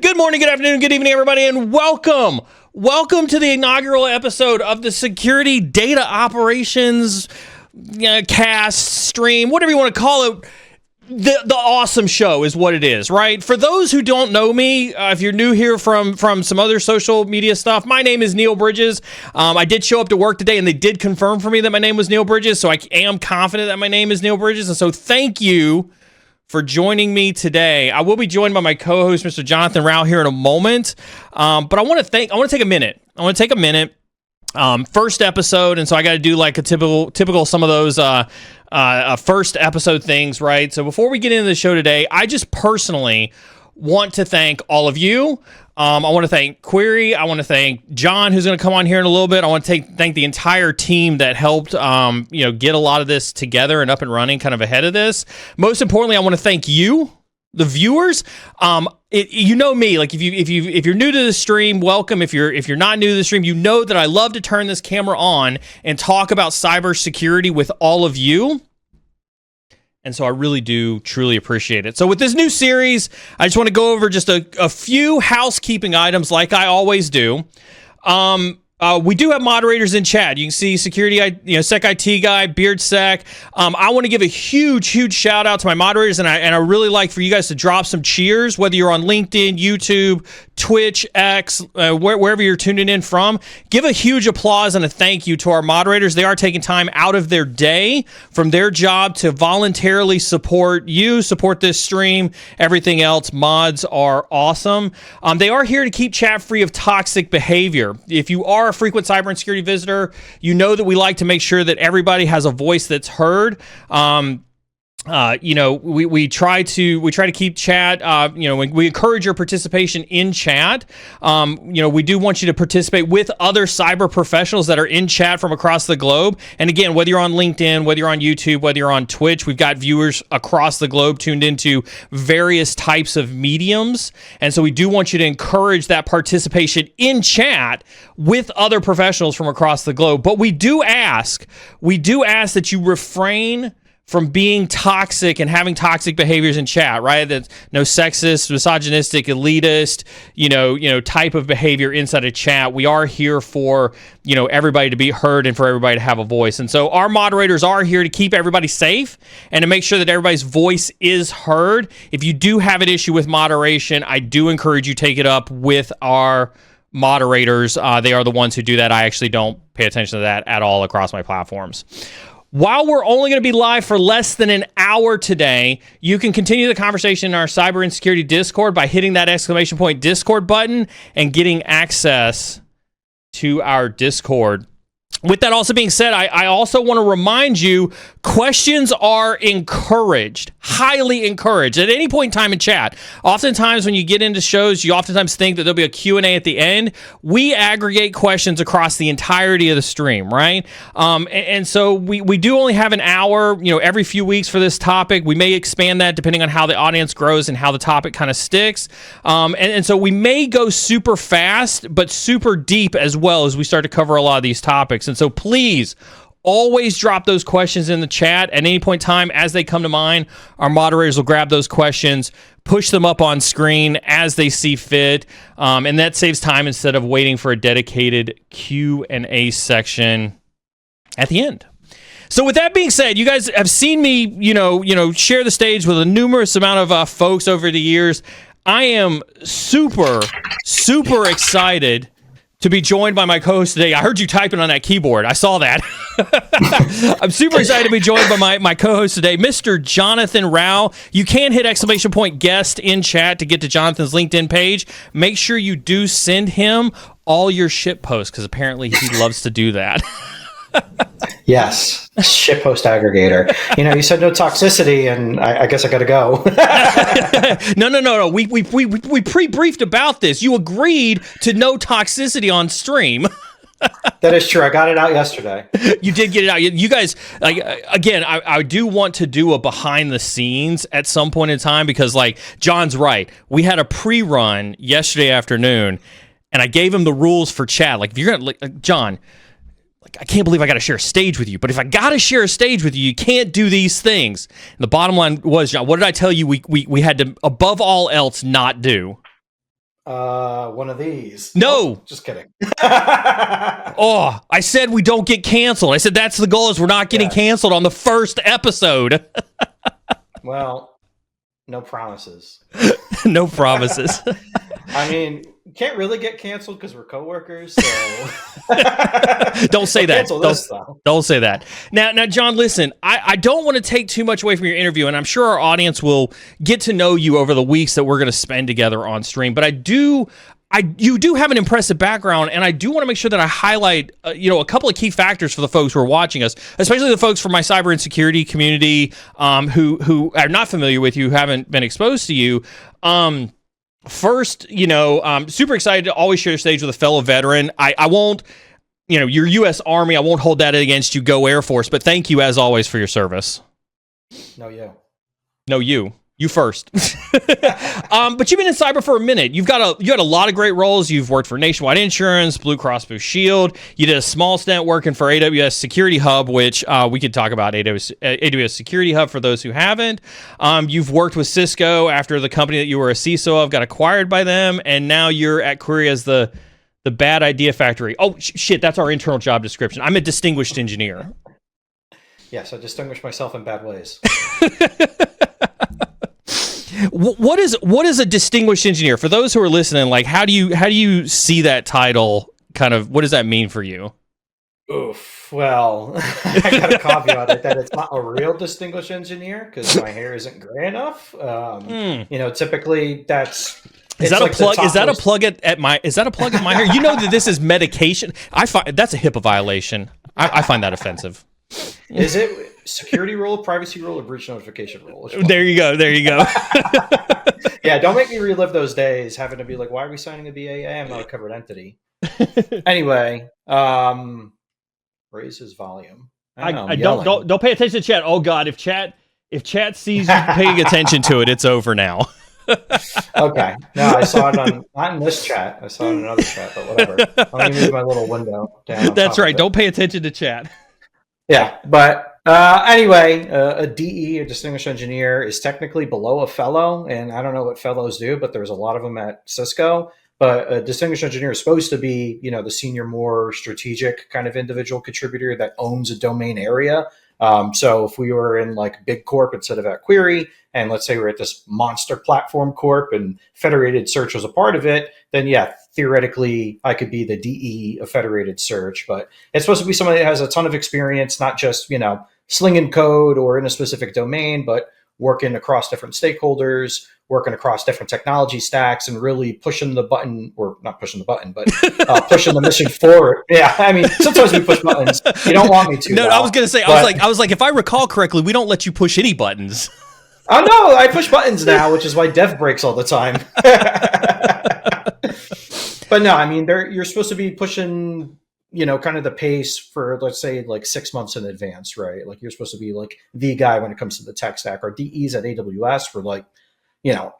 Good morning, good afternoon, good evening, everybody, and welcome. Welcome to the inaugural episode of the Security Data Operations cast, stream, whatever you want to call it. The awesome show is what it is, right? For those who don't know me, if you're new here from some other social media stuff, my name is Neal Bridges. I did show up to work today, and they did confirm for me that my name was Neal Bridges, so I am confident that my name is Neal Bridges, and so thank you for joining me today. I will be joined by my co-host, Mr. Jonathan Rao, here in a moment. But I want to take a minute. First episode, and so I got to do like a typical some of those first episode things, right? So before we get into the show today, I just personally want to thank all of you. I want to thank Query. I want to thank John, who's going to come on here in a little bit. I want to thank the entire team that helped, get a lot of this together and up and running kind of ahead of this. Most importantly, I want to thank you, the viewers. You know me, like if you're new to the stream, welcome. If you're not new to the stream, you know that I love to turn this camera on and talk about cybersecurity with all of you. And so I really do truly appreciate it. So with this new series, I just want to go over just a few housekeeping items like I always do. We do have moderators in chat. You can see security, Sec IT guy, Beard Sec. I want to give a huge shout out to my moderators, and I really like for you guys to drop some cheers, whether you're on LinkedIn, YouTube, Twitch, X, wherever you're tuning in from. Give a huge applause and a thank you to our moderators. They are taking time out of their day from their job to voluntarily support this stream, everything else. Mods are awesome. They are here to keep chat free of toxic behavior. If you are a frequent cyber and security visitor, you know that we like to make sure that everybody has a voice that's heard. We try to keep chat. We encourage your participation in chat. We do want you to participate with other cyber professionals that are in chat from across the globe. And again, whether you're on LinkedIn, whether you're on YouTube, whether you're on Twitch, we've got viewers across the globe tuned into various types of mediums. And so we do want you to encourage that participation in chat with other professionals from across the globe. But we do ask that you refrain from being toxic and having toxic behaviors in chat, right? That's no sexist, misogynistic, elitist, type of behavior inside of chat. We are here for, everybody to be heard and for everybody to have a voice. And so our moderators are here to keep everybody safe and to make sure that everybody's voice is heard. If you do have an issue with moderation, I do encourage you take it up with our moderators. They are the ones who do that. I actually don't pay attention to that at all across my platforms. While we're only going to be live for less than an hour today, you can continue the conversation in our Cyber and Security Discord by hitting that ! Discord button and getting access to our Discord. With that also being said, I also want to remind you, questions are encouraged, highly encouraged at any point in time in chat. Oftentimes when you get into shows, you oftentimes think that there'll be a Q&A at the end. We aggregate questions across the entirety of the stream, right? And so we do only have an hour, every few weeks for this topic. We may expand that depending on how the audience grows and how the topic kind of sticks. And so we may go super fast, but super deep as well as we start to cover a lot of these topics. And so please always drop those questions in the chat at any point in time as they come to mind. Our moderators will grab those questions, push them up on screen as they see fit, and that saves time instead of waiting for a dedicated Q&A section at the end. So with that being said, you guys have seen me, share the stage with a numerous amount of folks over the years. I am super excited to be joined by my co-host today. I heard you typing on that keyboard. I saw that. I'm super excited to be joined by my co-host today, Mr. Jonathan Rao. You can hit ! Guest in chat to get to Jonathan's LinkedIn page. Make sure you do send him all your shit posts, because apparently he loves to do that. Yes, shitpost aggregator. You said no toxicity, and I guess I got to go. No. We pre-briefed about this. You agreed to no toxicity on stream. That is true. I got it out yesterday. You did get it out. You guys, again, I do want to do a behind the scenes at some point in time, because John's right. We had a pre-run yesterday afternoon, and I gave him the rules for chat. If you're going to, John, I can't believe I got to share a stage with you, but if I got to share a stage with you, you can't do these things. And the bottom line was, John, what did I tell you we had to, above all else, not do? One of these. No. Oh, just kidding. Oh, I said we don't get canceled. I said that's the goal, is we're not getting canceled on the first episode. Well, no promises. No promises. I mean, can't really get canceled because we're coworkers. So don't say that. Don't say that. Now, John, listen. I don't want to take too much away from your interview, and I'm sure our audience will get to know you over the weeks that we're going to spend together on stream. But you do have an impressive background, and I do want to make sure that I highlight, a couple of key factors for the folks who are watching us, especially the folks from my cyber and security community who are not familiar with you, who haven't been exposed to you. First, I'm super excited to always share the stage with a fellow veteran. I won't, your U.S. Army, I won't hold that against you, go Air Force, but thank you as always for your service. No, you. You first. But you've been in cyber for a minute. You had a lot of great roles. You've worked for Nationwide Insurance, Blue Cross Blue Shield. You did a small stint working for AWS Security Hub, which we could talk about AWS Security Hub for those who haven't. You've worked with Cisco after the company that you were a CISO of got acquired by them, and now you're at Query as the bad idea factory. Oh, shit, that's our internal job description. I'm a distinguished engineer. Yes, I distinguish myself in bad ways. What is a distinguished engineer? For those who are listening, like how do you see that title? Kind of, what does that mean for you? Oof. Well, I got a caveat at that it's not a real distinguished engineer because my hair isn't gray enough. Typically that's. Is that, like is that a plug at my hair? You know that this is medication. I find that's a HIPAA violation. I find that offensive. Is it security rule, privacy rule, or breach notification rule? There you go. Yeah, don't make me relive those days having to be like, why are we signing a BAA? I'm not a covered entity. Anyway, raise his volume. Don't pay attention to chat. Oh God, if chat sees you paying attention to it, it's over now. Okay. No, I saw it not in this chat. I saw it in another chat, but whatever. Let me move my little window down. That's right. Don't pay attention to chat. Yeah, but anyway, a DE, a distinguished engineer, is technically below a fellow, and I don't know what fellows do, but there's a lot of them at Cisco. But a distinguished engineer is supposed to be, the senior, more strategic kind of individual contributor that owns a domain area. So if we were in like big corp instead of at Query, and let's say we're at this monster platform corp and federated search was a part of it, then yeah, theoretically I could be the DE of federated search, but it's supposed to be somebody that has a ton of experience, not just, slinging code or in a specific domain, but working across different stakeholders, working across different technology stacks, and really pushing the button, or not pushing the button, but pushing the mission forward. Yeah, I mean, sometimes we push buttons. You don't want me to. No, I was going to say, I was like, if I recall correctly, we don't let you push any buttons. Oh no, I push buttons now, which is why dev breaks all the time. But no, I mean, you're supposed to be pushing, kind of the pace for, let's say, like 6 months in advance, right? Like you're supposed to be like the guy when it comes to the tech stack. Our DEs at AWS were like,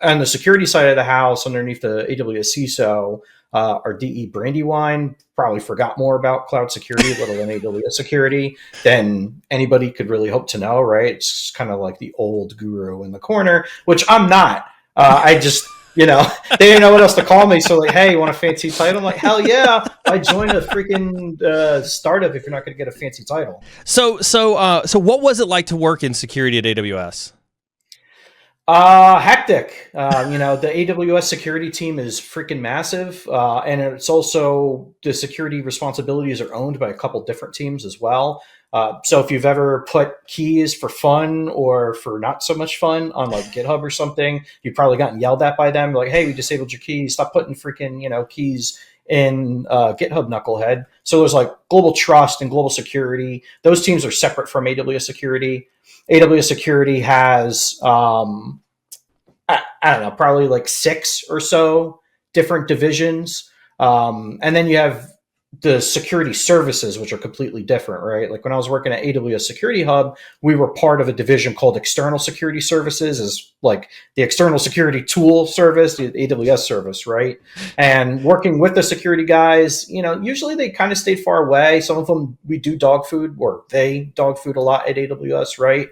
on the security side of the house, underneath the AWS CISO, our DE Brandywine probably forgot more about cloud security, let alone AWS security, than anybody could really hope to know, right? It's kind of like the old guru in the corner, which I'm not. I just, they didn't know what else to call me. So like, hey, you want a fancy title? I'm like, hell yeah. I joined a freaking startup if you're not going to get a fancy title. So what was it like to work in security at AWS? Hectic. The AWS security team is freaking massive. And it's also, the security responsibilities are owned by a couple different teams as well. So if you've ever put keys for fun or for not so much fun on like GitHub or something, you've probably gotten yelled at by them. Like, hey, we disabled your keys. Stop putting freaking, keys in GitHub, knucklehead. So there's like global trust and global security. Those teams are separate from AWS security. AWS security has, I don't know, probably like 6 or so different divisions. And then you have the security services, which are completely different, right? Like when I was working at AWS Security Hub, we were part of a division called External Security Services, is like the external security tool service, the AWS service, right? And working with the security guys, usually they kind of stayed far away. Some of them we do dog food, or they dog food a lot at AWS, right?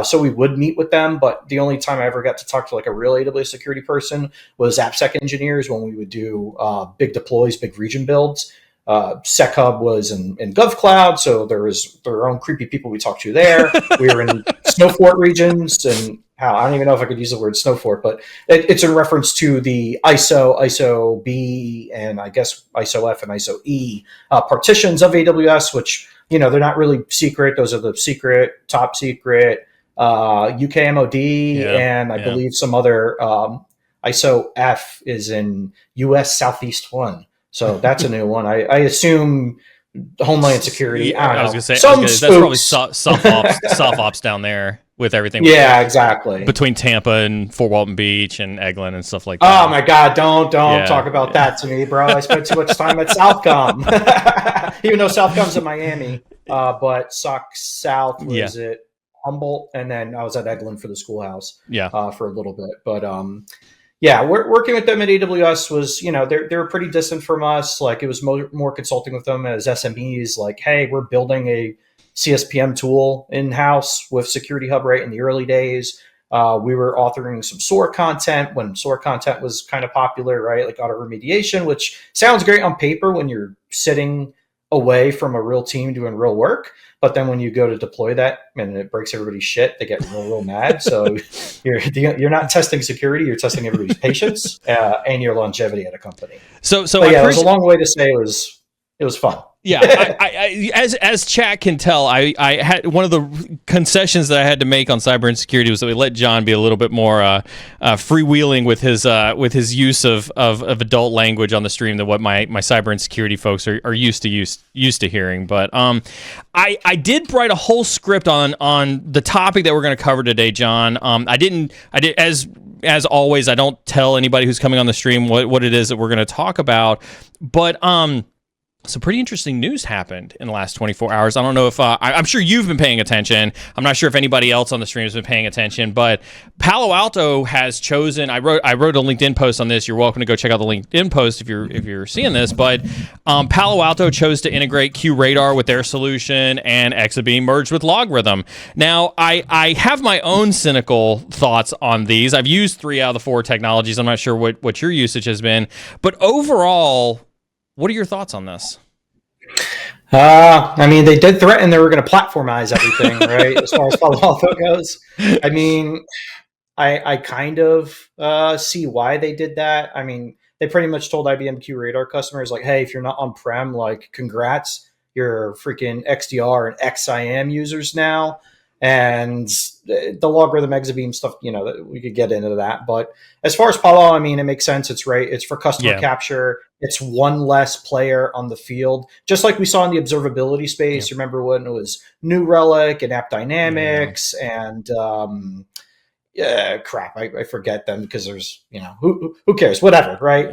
So we would meet with them, but the only time I ever got to talk to like a real AWS security person was AppSec engineers when we would do big deploys, big region builds. SecHub was in GovCloud, so there was their own creepy people we talked to there. We were in Snowfort regions, and I don't even know if I could use the word Snowfort, but it's in reference to the ISO B, and I guess ISO F and ISO E partitions of AWS, which, they're not really secret. Those are the secret, top secret, UK MOD, and I believe some other ISO F is in US Southeast 1. So that's a new one. I assume Homeland Security. I was going to say, that's probably soft ops down there with everything. Yeah, exactly. Between Tampa and Fort Walton Beach and Eglin and stuff like that. Oh my God, don't talk about that to me, bro. I spent too much time at Southcom. Even though Southcom's in Miami, but SOC South was at Humboldt, and then I was at Eglin for the schoolhouse for a little bit. But working with them at AWS was, they were pretty distant from us. Like it was more consulting with them as SMEs. Like, hey, we're building a CSPM tool in-house with Security Hub right in the early days. We were authoring some SOAR content when SOAR content was kind of popular, right? Like auto remediation, which sounds great on paper when you're sitting away from a real team doing real work. But then when you go to deploy that and it breaks everybody's shit, they get real mad. So you're not testing security, you're testing everybody's patience and your longevity at a company. So it was a long way to say it was fun. Yeah, I as chat can tell, I had one of the concessions that I had to make on cyber insecurity was that we let John be a little bit more freewheeling with his use of adult language on the stream than what my cyber insecurity folks are used to hearing. But I did write a whole script on the topic that we're going to cover today, John. I did as always, I don't tell anybody who's coming on the stream what it is that we're going to talk about, but some pretty interesting news happened in the last 24 hours. I don't know if I'm sure you've been paying attention. I'm not sure if anybody else on the stream has been paying attention, but Palo Alto has chosen. I wrote a LinkedIn post on this. You're welcome to go check out the LinkedIn post if you're seeing this. But Palo Alto chose to integrate QRadar with their solution, and Exabeam merged with Logarithm. Now, I have my own cynical thoughts on these. I've used 3 out of the 4 technologies. I'm not sure what your usage has been, but overall, what are your thoughts on this? I mean, they did threaten they were going to platformize everything, right? As far as Palo Alto goes. I mean, I kind of see why they did that. I mean, they pretty much told IBM QRadar customers, like, hey, if you're not on-prem, like, congrats, you're freaking XDR and XIM users now. And the Logarithm Exabeam stuff, we could get into that. But as far as Palo, I mean, it makes sense. It's right. It's for customer capture. It's one less player on the field, just like we saw in the observability space. You remember when it was New Relic and App Dynamics and crap. I forget them because there's, who cares? Whatever, right?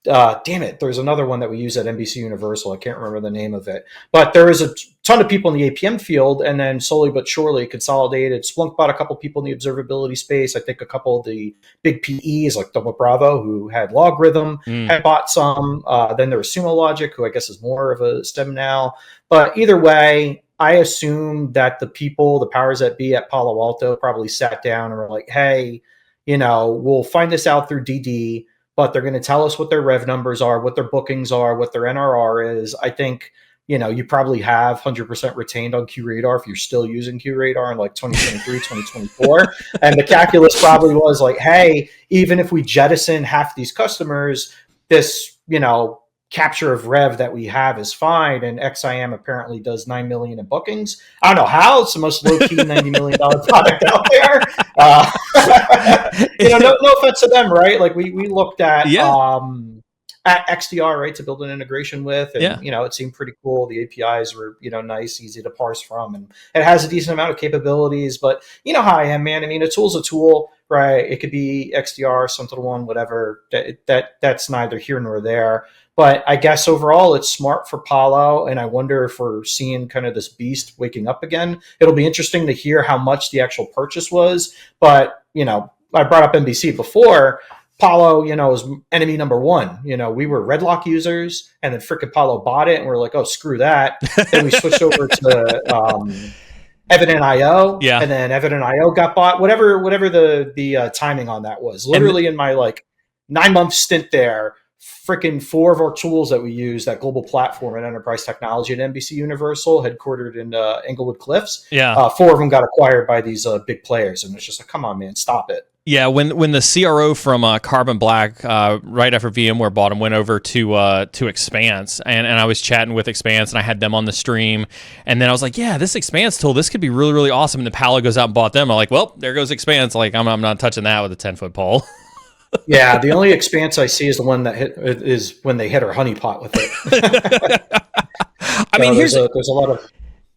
Damn it, there's another one that we use at NBC Universal. I can't remember the name of it. But there is a ton of people in the APM field, and then slowly but surely consolidated. Splunk bought a couple people in the observability space. I think a couple of the big PEs like Double Bravo, who had Logarithm, had bought some. Then there was Sumo Logic, who I guess is more of a STEM now. But either way, I assume that the powers that be at Palo Alto probably sat down and were like, hey, we'll find this out through DD, but they're going to tell us what their rev numbers are, what their bookings are, what their NRR is. I think, you probably have 100% retained on QRadar if you're still using QRadar in like 2023, 2024. And the calculus probably was like, hey, even if we jettison half these customers, this, capture of rev that we have is fine. And XIM apparently does $9 million in bookings. I don't know how. It's the most low-key $90 million product out there. No offense to them, right? Like we looked at XDR, right, to build an integration with, and it seemed pretty cool. The APIs were nice, easy to parse from, and it has a decent amount of capabilities. But you know how I am, man. I mean, a tool's a tool, right? It could be XDR, SentinelOne, whatever. That's neither here nor there. But I guess overall it's smart for Palo, and I wonder if we're seeing kind of this beast waking up again. It'll be interesting to hear how much the actual purchase was. But, I brought up NBC before. Palo, is enemy number one. We were Redlock users, and then frickin' Palo bought it, and we're like, oh, screw that. Then we switched over to Evident.io, Yeah. and then Evident.io got bought. Whatever the timing on that was. Literally in my 9-month stint there, freaking 4 of our tools that we use, that global platform and enterprise technology at NBC Universal, headquartered in Englewood Cliffs. Yeah. 4 of them got acquired by these big players, and it's just like, come on, man, stop it. Yeah, when the CRO from Carbon Black, right after VMware bought him, went over to Expanse, and I was chatting with Expanse, and I had them on the stream, and then I was like, yeah, this Expanse tool, this could be really, really awesome. And then Palo goes out and bought them. I'm like, well, there goes Expanse. Like, I'm not touching that with a 10-foot pole. Yeah, the only Expanse I see is the one that is when they hit our honeypot with it. I mean, there's a lot of.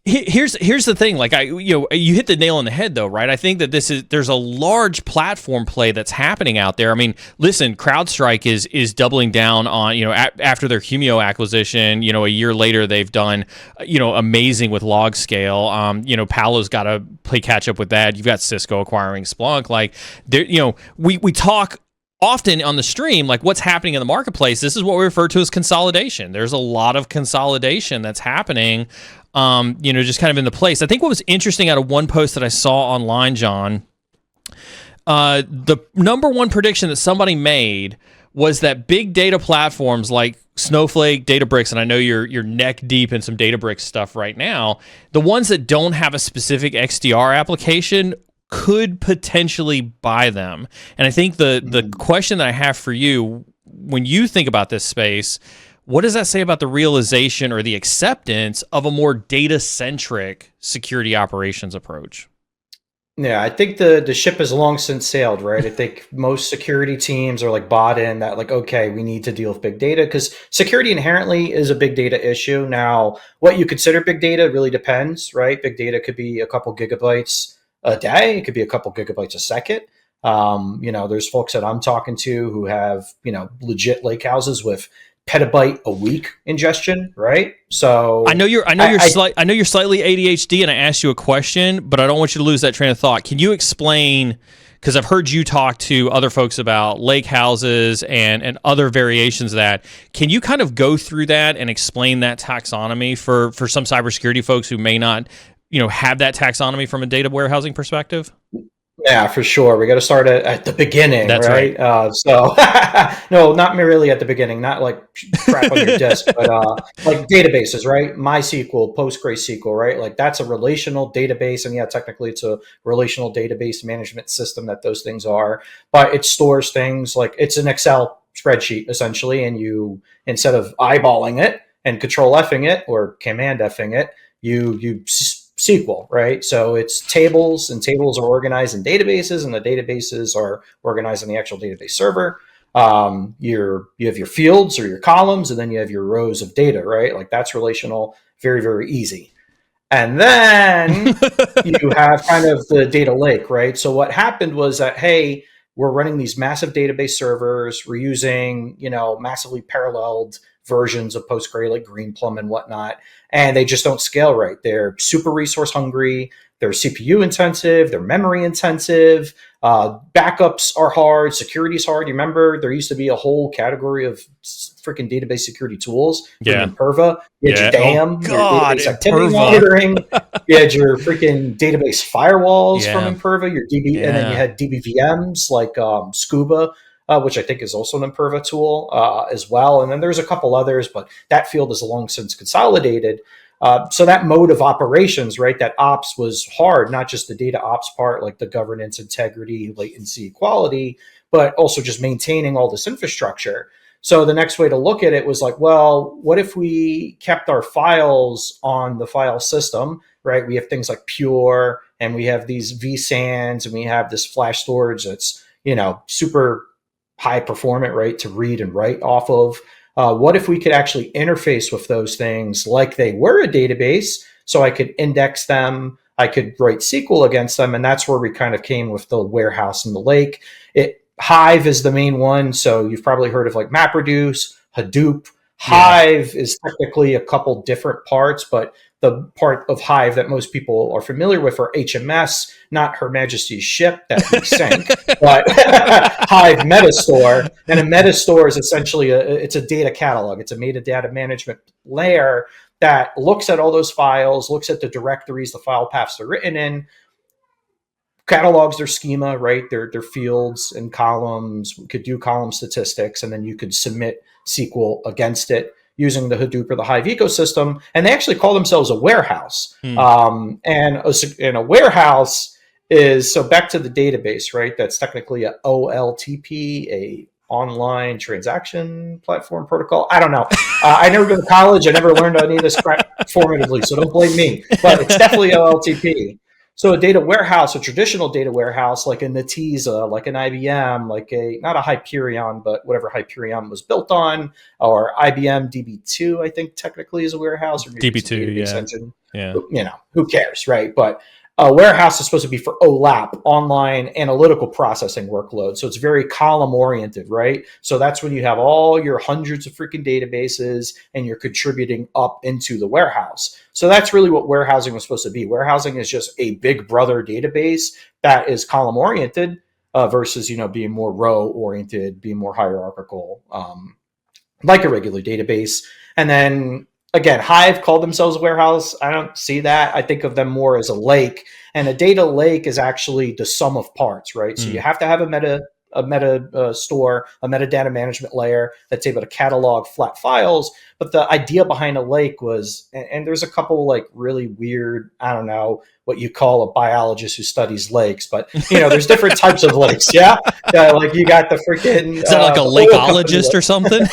Here's the thing, you hit the nail on the head though, right? I think that there's a large platform play that's happening out there. I mean, listen, CrowdStrike is doubling down on, after their Humio acquisition, a year later they've done, amazing with log scale. Palo's got to play catch up with that. You've got Cisco acquiring Splunk. We talk often on the stream, what's happening in the marketplace. This is what we refer to as consolidation. There's a lot of consolidation that's happening, just kind of in the place. I think what was interesting out of one post that I saw online, John, the number one prediction that somebody made was that big data platforms like Snowflake, Databricks, and I know you're neck deep in some Databricks stuff right now, the ones that don't have a specific XDR application could potentially buy them. And I think the question that I have for you, when you think about this space, what does that say about the realization or the acceptance of a more data-centric security operations approach? Yeah, I think the ship has long since sailed, right? I think most security teams are bought in that okay, we need to deal with big data, because security inherently is a big data issue. Now, what you consider big data really depends, right? Big data could be a couple gigabytes a day. It could be a couple gigabytes a second. There's folks that I'm talking to who have, legit lake houses with petabyte a week ingestion, right? So I know you're slightly ADHD, and I asked you a question, but I don't want you to lose that train of thought. Can you explain, because I've heard you talk to other folks about lake houses and other variations of that. Can you kind of go through that and explain that taxonomy for some cybersecurity folks who may not have that taxonomy from a data warehousing perspective? Yeah, for sure. We got to start at the beginning. That's right. No, not really at the beginning, not crap on your disk, but databases, right? MySQL, PostgreSQL, right? That's a relational database. And yeah, technically it's a relational database management system that those things are, but it stores things it's an Excel spreadsheet essentially. And you, instead of eyeballing it and control Fing it or command Fing it, you SQL, right? So it's tables, and tables are organized in databases, and the databases are organized in the actual database server. You have your fields or your columns, and then you have your rows of data, right? That's relational, very, very easy. And then you have kind of the data lake, right? So what happened was that, hey, we're running these massive database servers. We're using, massively paralleled versions of Postgre like Greenplum and whatnot, and they just don't scale right. They're super resource hungry. They're CPU intensive. They're memory intensive. Backups are hard. Security is hard. You remember there used to be a whole category of freaking database security tools. Yeah. Imperva. You had your DAM, your database activity monitoring. You had your freaking database firewalls from Imperva, your DB, and then you had DBVMs like Scuba, which I think is also an Imperva tool as well. And then there's a couple others, but that field is long since consolidated. So that mode of operations, right, that ops was hard, not just the data ops part, like the governance, integrity, latency, quality, but also just maintaining all this infrastructure. So the next way to look at it was well, what if we kept our files on the file system, right? We have things like Pure, and we have these vSANs, and we have this flash storage that's, super high performant, right, to read and write off of. What if we could actually interface with those things like they were a database, so I could index them, I could write SQL against them, and that's where we kind of came with the warehouse and the lake. Hive is the main one, so you've probably heard of MapReduce, Hadoop. Hive is technically a couple different parts, but the part of Hive that most people are familiar with are HMS, not Her Majesty's ship that we sank, but Hive Metastore. And a Metastore is essentially it's a data catalog. It's a metadata management layer that looks at all those files, looks at the directories, the file paths they're written in, catalogs their schema, right? Their fields and columns. We could do column statistics, and then you could submit SQL against it using the Hadoop or the Hive ecosystem. And they actually call themselves a warehouse. And a warehouse is, so back to the database, right? That's technically a OLTP, a online transaction platform protocol. I don't know. I never been to college. I never learned any of this crap formatively, so don't blame me. But it's definitely OLTP. So a data warehouse, a traditional data warehouse, like a Netezza, like an IBM, like not a Hyperion, but whatever Hyperion was built on, or IBM DB2, I think technically is a warehouse, or maybe DB2, it's a database engine. Yeah. Who cares, right? But a warehouse is supposed to be for OLAP, online analytical processing workload. So it's very column oriented, right? So that's when you have all your hundreds of freaking databases and you're contributing up into the warehouse. So that's really what warehousing was supposed to be. Warehousing is just a big brother database that is column oriented versus, being more row oriented, being more hierarchical, like a regular database. And then again, Hive called themselves a warehouse. I don't see that. I think of them more as a lake. And a data lake is actually the sum of parts, right? So you have to have a meta store, a metadata management layer that's able to catalog flat files. But the idea behind a lake was, and there's a couple like really weird, I don't know what you call a biologist who studies lakes, but there's different types of lakes. Yeah. Like you got the freaking, is that like a lakeologist or something?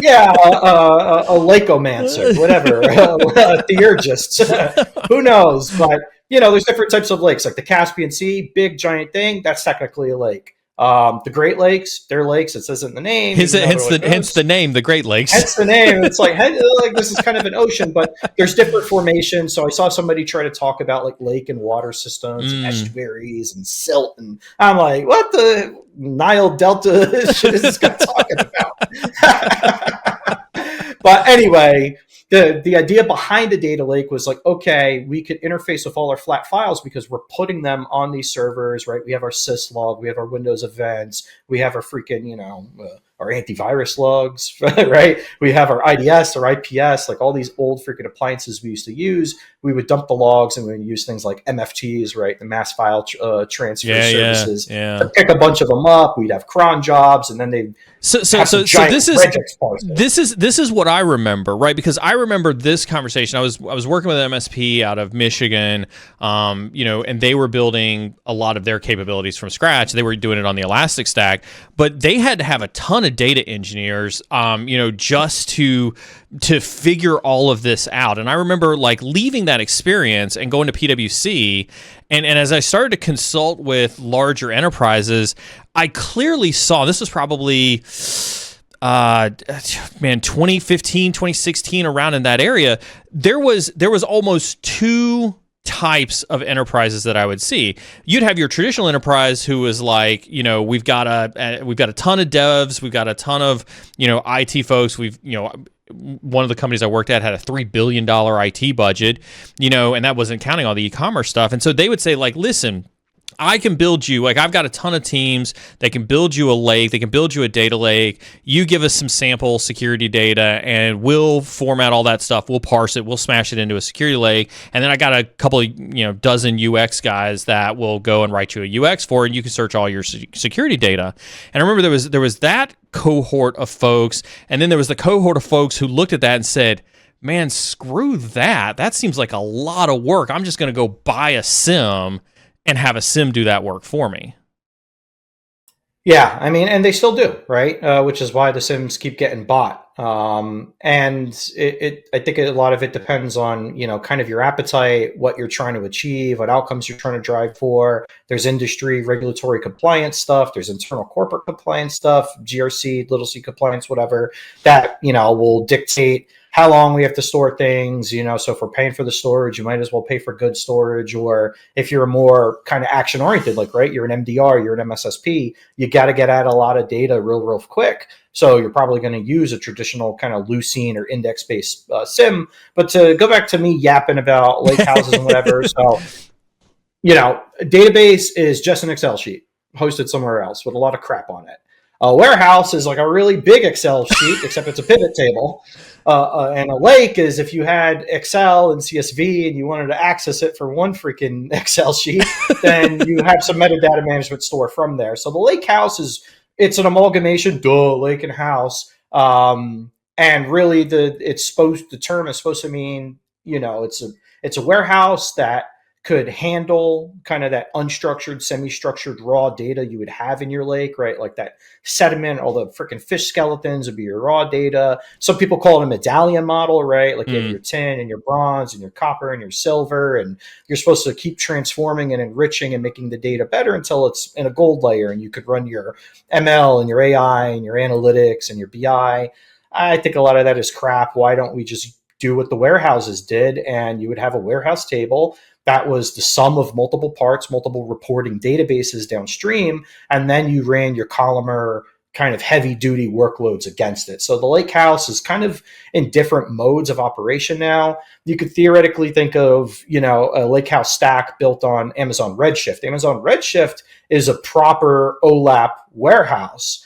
Yeah, a lakeomancer, whatever, a theurgist, who knows? But there's different types of lakes, like the Caspian Sea, big giant thing. That's technically a lake. The Great Lakes, they're lakes. It says it in the name. Hence the name, the Great Lakes. Hence the name. It's like this is kind of an ocean, but there's different formations. So I saw somebody try to talk about like lake and water systems, and estuaries and silt, and I'm like, what the Nile Delta shit is this guy talking about? But anyway, the idea behind a data lake was like, okay, we could interface with all our flat files because we're putting them on these servers, right? We have our syslog, we have our Windows events, we have our freaking, our antivirus logs, right? We have our IDS or IPS, like all these old freaking appliances we used to use. We would dump the logs and we would use things like MFTs, right? The mass file transfer services to pick a bunch of them up. We'd have cron jobs, and then they'd this is what I remember, right? Because I remember this conversation. I was working with an MSP out of Michigan, and they were building a lot of their capabilities from scratch. They were doing it on the Elastic Stack, but they had to have a ton of data engineers, just to figure all of this out. And I remember like leaving that experience and going to PwC, and as I started to consult with larger enterprises, I clearly saw, this was probably 2015, 2016, around in that area, there was almost two types of enterprises that I would see. You'd have your traditional enterprise who was like, we've got a ton of devs, we've got a ton of, IT folks. One of the companies I worked at had a $3 billion IT budget, and that wasn't counting all the e-commerce stuff. And so they would say like, listen, I can build you, like I've got a ton of teams that can build you a lake, they can build you a data lake, you give us some sample security data and we'll format all that stuff, we'll parse it, we'll smash it into a security lake, and then I got a couple of, dozen UX guys that will go and write you a UX for it, and you can search all your security data. And I remember there was that cohort of folks, and then there was the cohort of folks who looked at that and said, man, screw that. That seems like a lot of work. I'm just going to go buy a SIM and have a SIM do that work for me. Yeah, I mean, and they still do, right? Which is why the SIMs keep getting bought. And I think a lot of it depends on, kind of your appetite, what you're trying to achieve, what outcomes you're trying to drive for. There's industry regulatory compliance stuff. There's internal corporate compliance stuff, GRC, little c compliance, whatever, that, will dictate how long we have to store things, so if we're paying for the storage, you might as well pay for good storage. Or if you're more kind of action oriented, like, right, you're an MDR, you're an MSSP, you got to get at a lot of data real quick. So you're probably going to use a traditional kind of Lucene or index-based SIM. But to go back to me yapping about lake houses and whatever, so, a database is just an Excel sheet hosted somewhere else with a lot of crap on it. A warehouse is like a really big Excel sheet, except it's a pivot table. And a lake is if you had Excel and CSV and you wanted to access it for one freaking Excel sheet, then you have some metadata management store from there. So the lake house it's an amalgamation, lake and house. And really the term is supposed to mean, it's a warehouse that could handle kind of that unstructured, semi-structured raw data you would have in your lake, right? Like that sediment, all the freaking fish skeletons would be your raw data. Some people call it a medallion model, right? Like you have your tin and your bronze and your copper and your silver, and you're supposed to keep transforming and enriching and making the data better until it's in a gold layer, and you could run your ML and your AI and your analytics and your BI. I think a lot of that is crap. Why don't we just do what the warehouses did, and you would have a warehouse table that was the sum of multiple parts, multiple reporting databases downstream, and then you ran your columnar kind of heavy duty workloads against it. So the lakehouse is kind of in different modes of operation now. You could theoretically think of, a lakehouse stack built on Amazon Redshift. Amazon Redshift is a proper OLAP warehouse.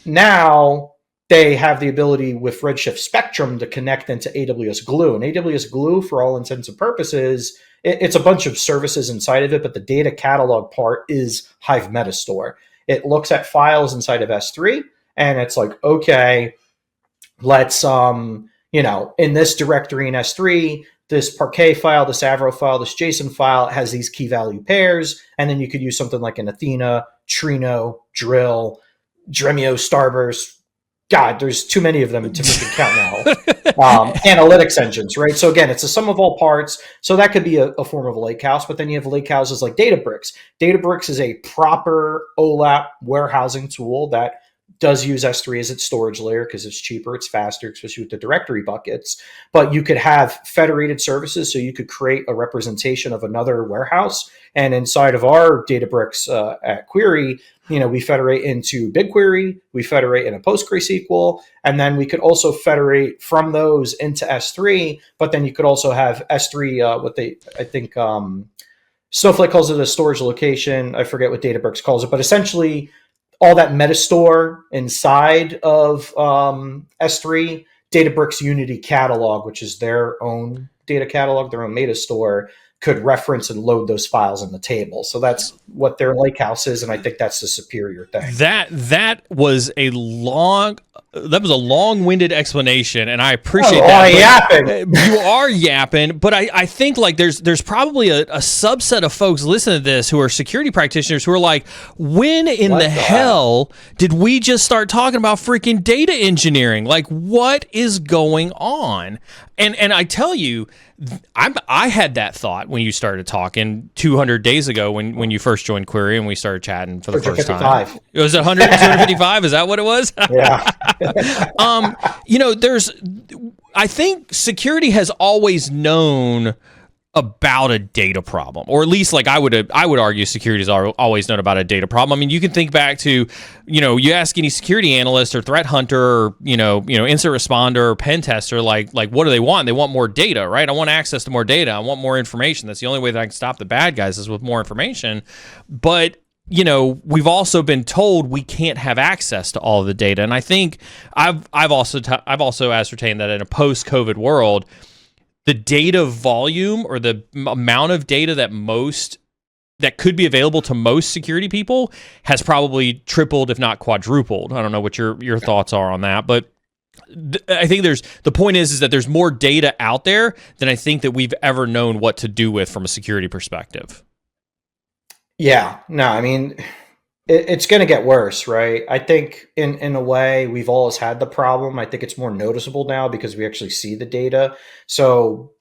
Now they have the ability with Redshift Spectrum to connect into AWS Glue. And AWS Glue, for all intents and purposes, it's a bunch of services inside of it, but the data catalog part is Hive Metastore. It looks at files inside of S3, and it's like, okay, let's, in this directory in S3, this Parquet file, this Avro file, this JSON file has these key value pairs, and then you could use something like an Athena, Trino, Drill, Dremio, Starburst. God, there's too many of them to even count now. Analytics engines, right? So again, it's a sum of all parts. So that could be a form of a lakehouse, but then you have lakehouses like Databricks. Databricks is a proper OLAP warehousing tool that does use S3 as its storage layer because it's cheaper, it's faster, especially with the directory buckets. But you could have federated services, so you could create a representation of another warehouse. And inside of our Databricks at Query, we federate into BigQuery, we federate in a PostgreSQL, and then we could also federate from those into S3. But then you could also have S3, Snowflake calls it a storage location. I forget what Databricks calls it, but essentially all that metastore inside of S3, Databricks Unity Catalog, which is their own data catalog, their own metastore, could reference and load those files in the table. So that's what their lakehouse is, and I think that's the superior thing. That was a long-winded explanation, and I appreciate that. Yapping. You are yapping, but I think like there's probably a subset of folks listening to this who are security practitioners who are like, when in the hell did we just start talking about freaking data engineering? Like, what is going on? And I tell you, I had that thought when you started talking 200 days ago when you first joined Query and we started chatting for the first time. It was 100, 255. Is that what it was? Yeah. I think security has always known about a data problem, or at least like I would argue security has always known about a data problem. I mean, you can think back to, you ask any security analyst or threat hunter or, incident responder or pen tester, like what do they want? They want more data, right? I want access to more data. I want more information. That's the only way that I can stop the bad guys is with more information. But we've also been told we can't have access to all of the data. And I think I've also ascertained that in a post-COVID world, the data volume or the amount of data that could be available to most security people has probably tripled, if not quadrupled. I don't know what your thoughts are on that, but I think the point is that there's more data out there than I think that we've ever known what to do with from a security perspective. Yeah, no, I mean, it's going to get worse, right? I think in a way we've always had the problem. I think it's more noticeable now because we actually see the data. So,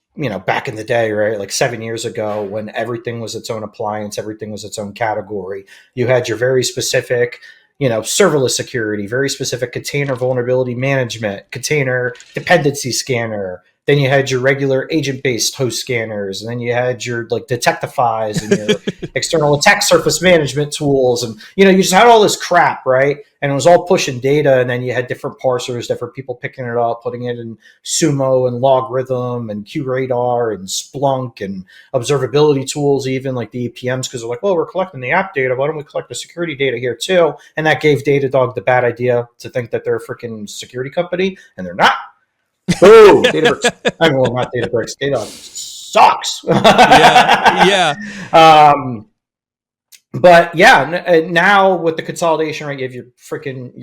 back in the day, right, like 7 years ago when everything was its own appliance, everything was its own category, you had your very specific, serverless security, very specific container vulnerability management, container dependency scanner. Then you had your regular agent-based host scanners, and then you had your like Detectifys and your external attack surface management tools, and you just had all this crap, right? And it was all pushing data, and then you had different parsers, different people picking it up, putting it in Sumo and Logarithm and QRadar and Splunk and observability tools, even like the EPMs, because they're like, well, we're collecting the app data. Why don't we collect the security data here too? And that gave Datadog the bad idea to think that they're a freaking security company, and they're not. Boom! Databricks. I mean, well, not Databricks. Datadog sucks. Yeah. But yeah, now with the consolidation, right, you have your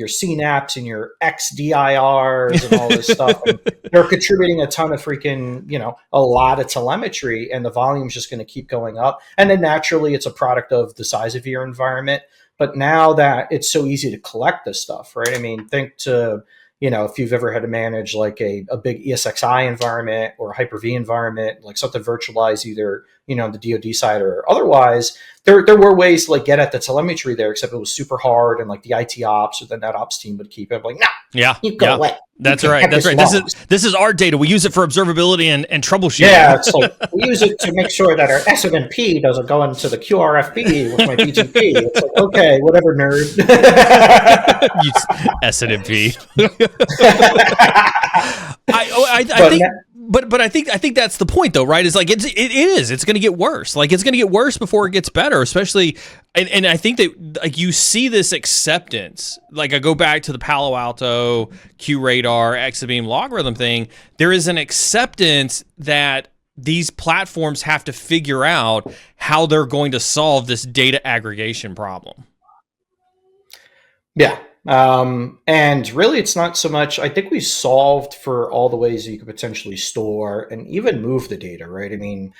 CNAPs and your XDIRs and all this stuff. And they're contributing a ton of a lot of telemetry, and the volume's just going to keep going up. And then naturally, it's a product of the size of your environment. But now that it's so easy to collect this stuff, right? I mean, think to, if you've ever had to manage like a big ESXi environment or a Hyper-V environment, like something virtualized either, the DoD side or otherwise, there were ways to like get at the telemetry there, except it was super hard, and like the IT ops or the NetOps team would keep it like, no, you go away. That's right. That's right. This is our data. We use it for observability and troubleshooting. Yeah, it's like we use it to make sure that our SNMP doesn't go into the QRFP with my BGP. It's like, okay, whatever, nerd. SNMP. But I think that's the point, though, right? It's like it's going to get worse. Like it's going to get worse before it gets better, especially. And I think that like you see this acceptance. Like I go back to the Palo Alto, QRadar, Exabeam logarithm thing. There is an acceptance that these platforms have to figure out how they're going to solve this data aggregation problem. Yeah. And really, it's not so much, I think we solved for all the ways that you could potentially store and even move the data, right? I mean,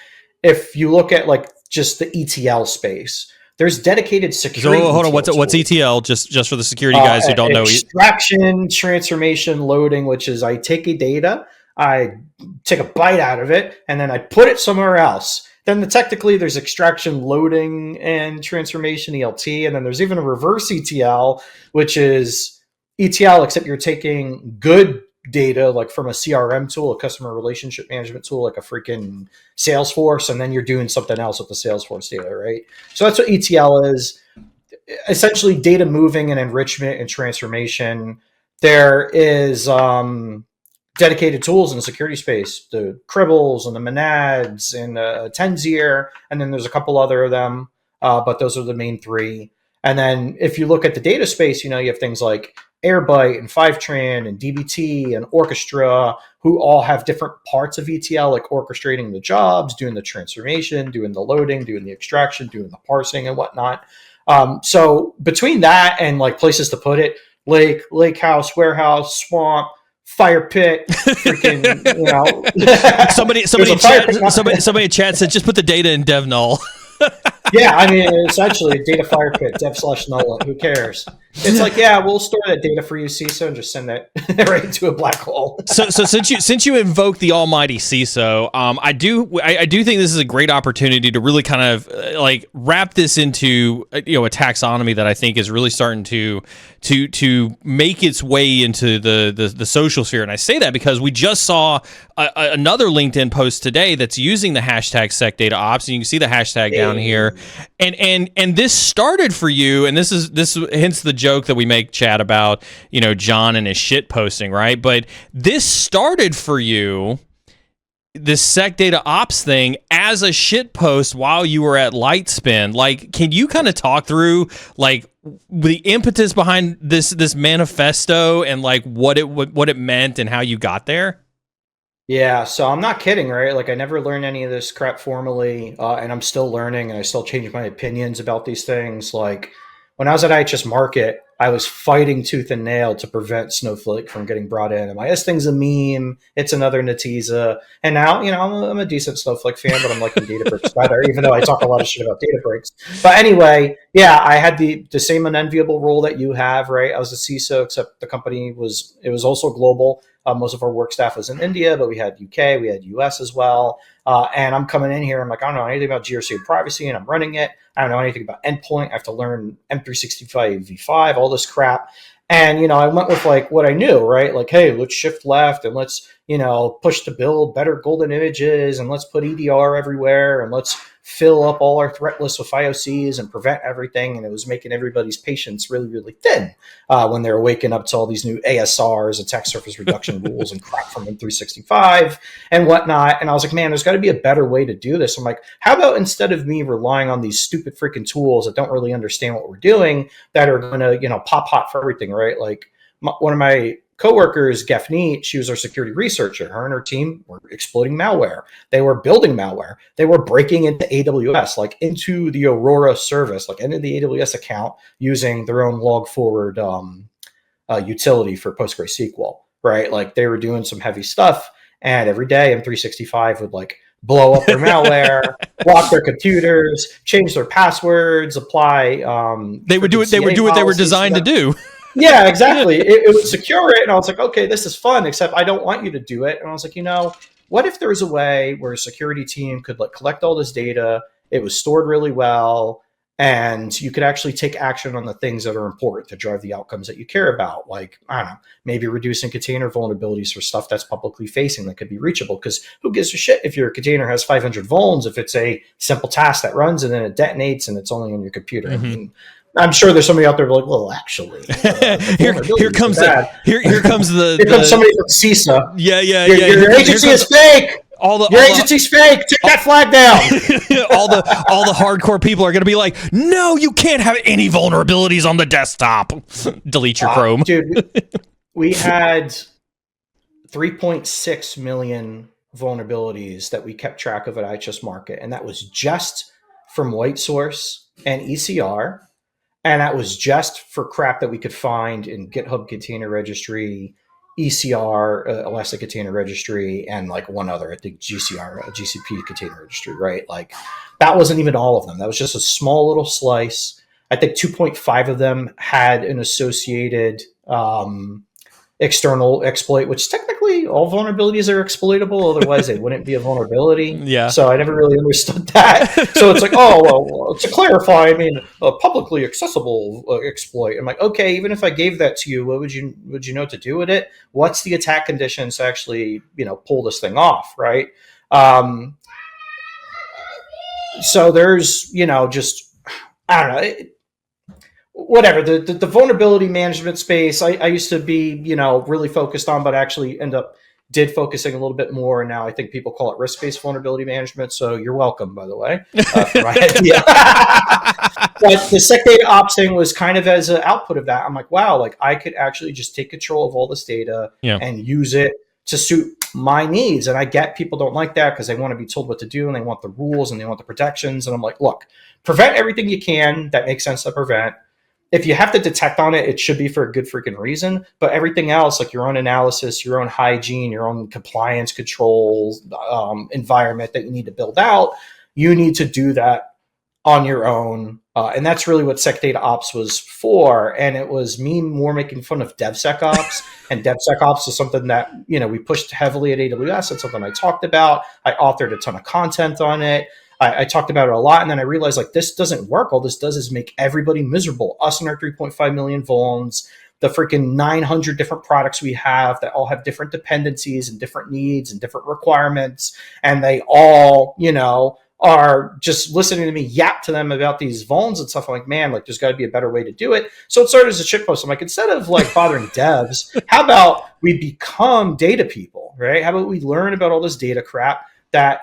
if you look at like just the ETL space, there's dedicated security. So hold on, what's ETL? Just for the security guys who don't know. Extraction, transformation, loading, which is I take a data, I take a bite out of it, and then I put it somewhere else. Then technically there's extraction, loading, and transformation, ELT. And then there's even a reverse ETL, which is ETL, except you're taking good data, like from a CRM tool, a customer relationship management tool, like a freaking Salesforce, and then you're doing something else with the Salesforce data, right? So that's what ETL is. Essentially data moving and enrichment and transformation. There is dedicated tools in the security space, the Cribbles and the Monads and Tenzier, and then there's a couple other of them, but those are the main three. And then if you look at the data space, you have things like Airbyte and Fivetran and DBT and Orchestra, who all have different parts of ETL, like orchestrating the jobs, doing the transformation, doing the loading, doing the extraction, doing the parsing and whatnot. So between that and like places to put it, lake house, warehouse, swamp, fire pit, freaking, somebody in chat said just put the data in dev null. Yeah, I mean, essentially data fire pit, dev/null, who cares? It's like, yeah, we'll store that data for you, CISO, and just send that right into a black hole. So since you invoke the almighty CISO, I do think this is a great opportunity to really kind of like wrap this into a taxonomy that I think is really starting to make its way into the social sphere. And I say that because we just saw another LinkedIn post today that's using the hashtag SecDataOps, and you can see the hashtag down here. And this started for you, and this hence the joke that we make, Chad, about John and his shit posting, right? But this started for you, this SecDataOps thing, as a shit post while you were at Lightspin. Like, can you kind of talk through like the impetus behind this manifesto and like what it meant and how you got there? Yeah, so I'm not kidding, right? Like I never learned any of this crap formally, and I'm still learning, and I still change my opinions about these things. Like when I was at IHS Market, I was fighting tooth and nail to prevent Snowflake from getting brought in. And this thing's a meme. It's another Netezza. And now, I'm a decent Snowflake fan, but I'm liking Databricks better, even though I talk a lot of shit about Databricks. But anyway, yeah, I had the same unenviable role that you have, right? I was a CISO, except the company was also global. Most of our work staff was in India, but we had UK, we had US as well. And I'm coming in here, I'm like, I don't know anything about GRC and privacy, and I'm running it. I don't know anything about endpoint. I have to learn M365 v5, all this crap. And, I went with like what I knew, right? Like, hey, let's shift left and let's, push to build better golden images and let's put EDR everywhere and let's fill up all our threat lists with IOCs and prevent everything. And it was making everybody's patience really, really thin when they were waking up to all these new ASRs, attack surface reduction rules, and crap from M365 and whatnot. And I was like, man, there's got to be a better way to do this. I'm like, how about instead of me relying on these stupid freaking tools that don't really understand what we're doing, that are going to, pop hot for everything, right? Like one of my coworkers, Gefnit, she was our security researcher. Her and her team were exploiting malware. They were building malware. They were breaking into AWS, like into the Aurora service, like into the AWS account using their own log forward utility for PostgreSQL, right? Like they were doing some heavy stuff. And every day M365 would like blow up their malware, block their computers, change their passwords, apply. They would do it. They would do what they were designed to do. Yeah, exactly. It would secure it. And I was like, okay, this is fun, except I don't want you to do it. And I was like, what if there was a way where a security team could like collect all this data? It was stored really well. And you could actually take action on the things that are important to drive the outcomes that you care about. Like, I don't know, maybe reducing container vulnerabilities for stuff that's publicly facing that could be reachable. Because who gives a shit if your container has 500 vulns, if it's a simple task that runs and then it detonates and it's only on your computer. Mm-hmm. I mean, I'm sure there's somebody out there like, well, actually, here comes somebody from CISA. Yeah. Your agency is fake. Your agency's fake. Take that flag down. all the hardcore people are going to be like, no, you can't have any vulnerabilities on the desktop. Delete your Chrome. Dude, we had 3.6 million vulnerabilities that we kept track of at IHS Market, and that was just from white source and ECR. And that was just for crap that we could find in GitHub Container Registry, ECR, Elastic Container Registry, and like one other, I think GCP Container Registry, right? Like that wasn't even all of them. That was just a small little slice. I think 2.5 of them had an associated external exploit, which technically all vulnerabilities are exploitable. Otherwise, they wouldn't be a vulnerability. Yeah. So I never really understood that. So it's like, well, to clarify, I mean, a publicly accessible exploit. I'm like, okay, even if I gave that to you, what would you know what to do with it? What's the attack conditions to actually, pull this thing off, right? So there's, just, I don't know. Whatever the vulnerability management space, I used to be, really focused on, but actually did focusing a little bit more. And now I think people call it risk-based vulnerability management. So you're welcome, by the way, for my idea. But the SecDataOps thing was kind of as an output of that. I'm like, wow, like I could actually just take control of all this data and use it to suit my needs. And I get people don't like that because they want to be told what to do and they want the rules and they want the protections. And I'm like, look, prevent everything you can that makes sense to prevent. If you have to detect on it, it should be for a good freaking reason. But everything else, like your own analysis, your own hygiene, your own compliance controls, environment that you need to build out, you need to do that on your own. And that's really what SecDataOps was for. And it was me more making fun of DevSecOps. And DevSecOps is something that, we pushed heavily at AWS. It's something I talked about. I authored a ton of content on it. I talked about it a lot, and then I realized like this doesn't work. All this does is make everybody miserable. Us and our 3.5 million vulns, the freaking 900 different products we have that all have different dependencies and different needs and different requirements, and they all, are just listening to me yap to them about these vulns and stuff. I'm like, man, like there's got to be a better way to do it. So it started as a shitpost. I'm like, instead of like bothering devs, how about we become data people, right? How about we learn about all this data crap that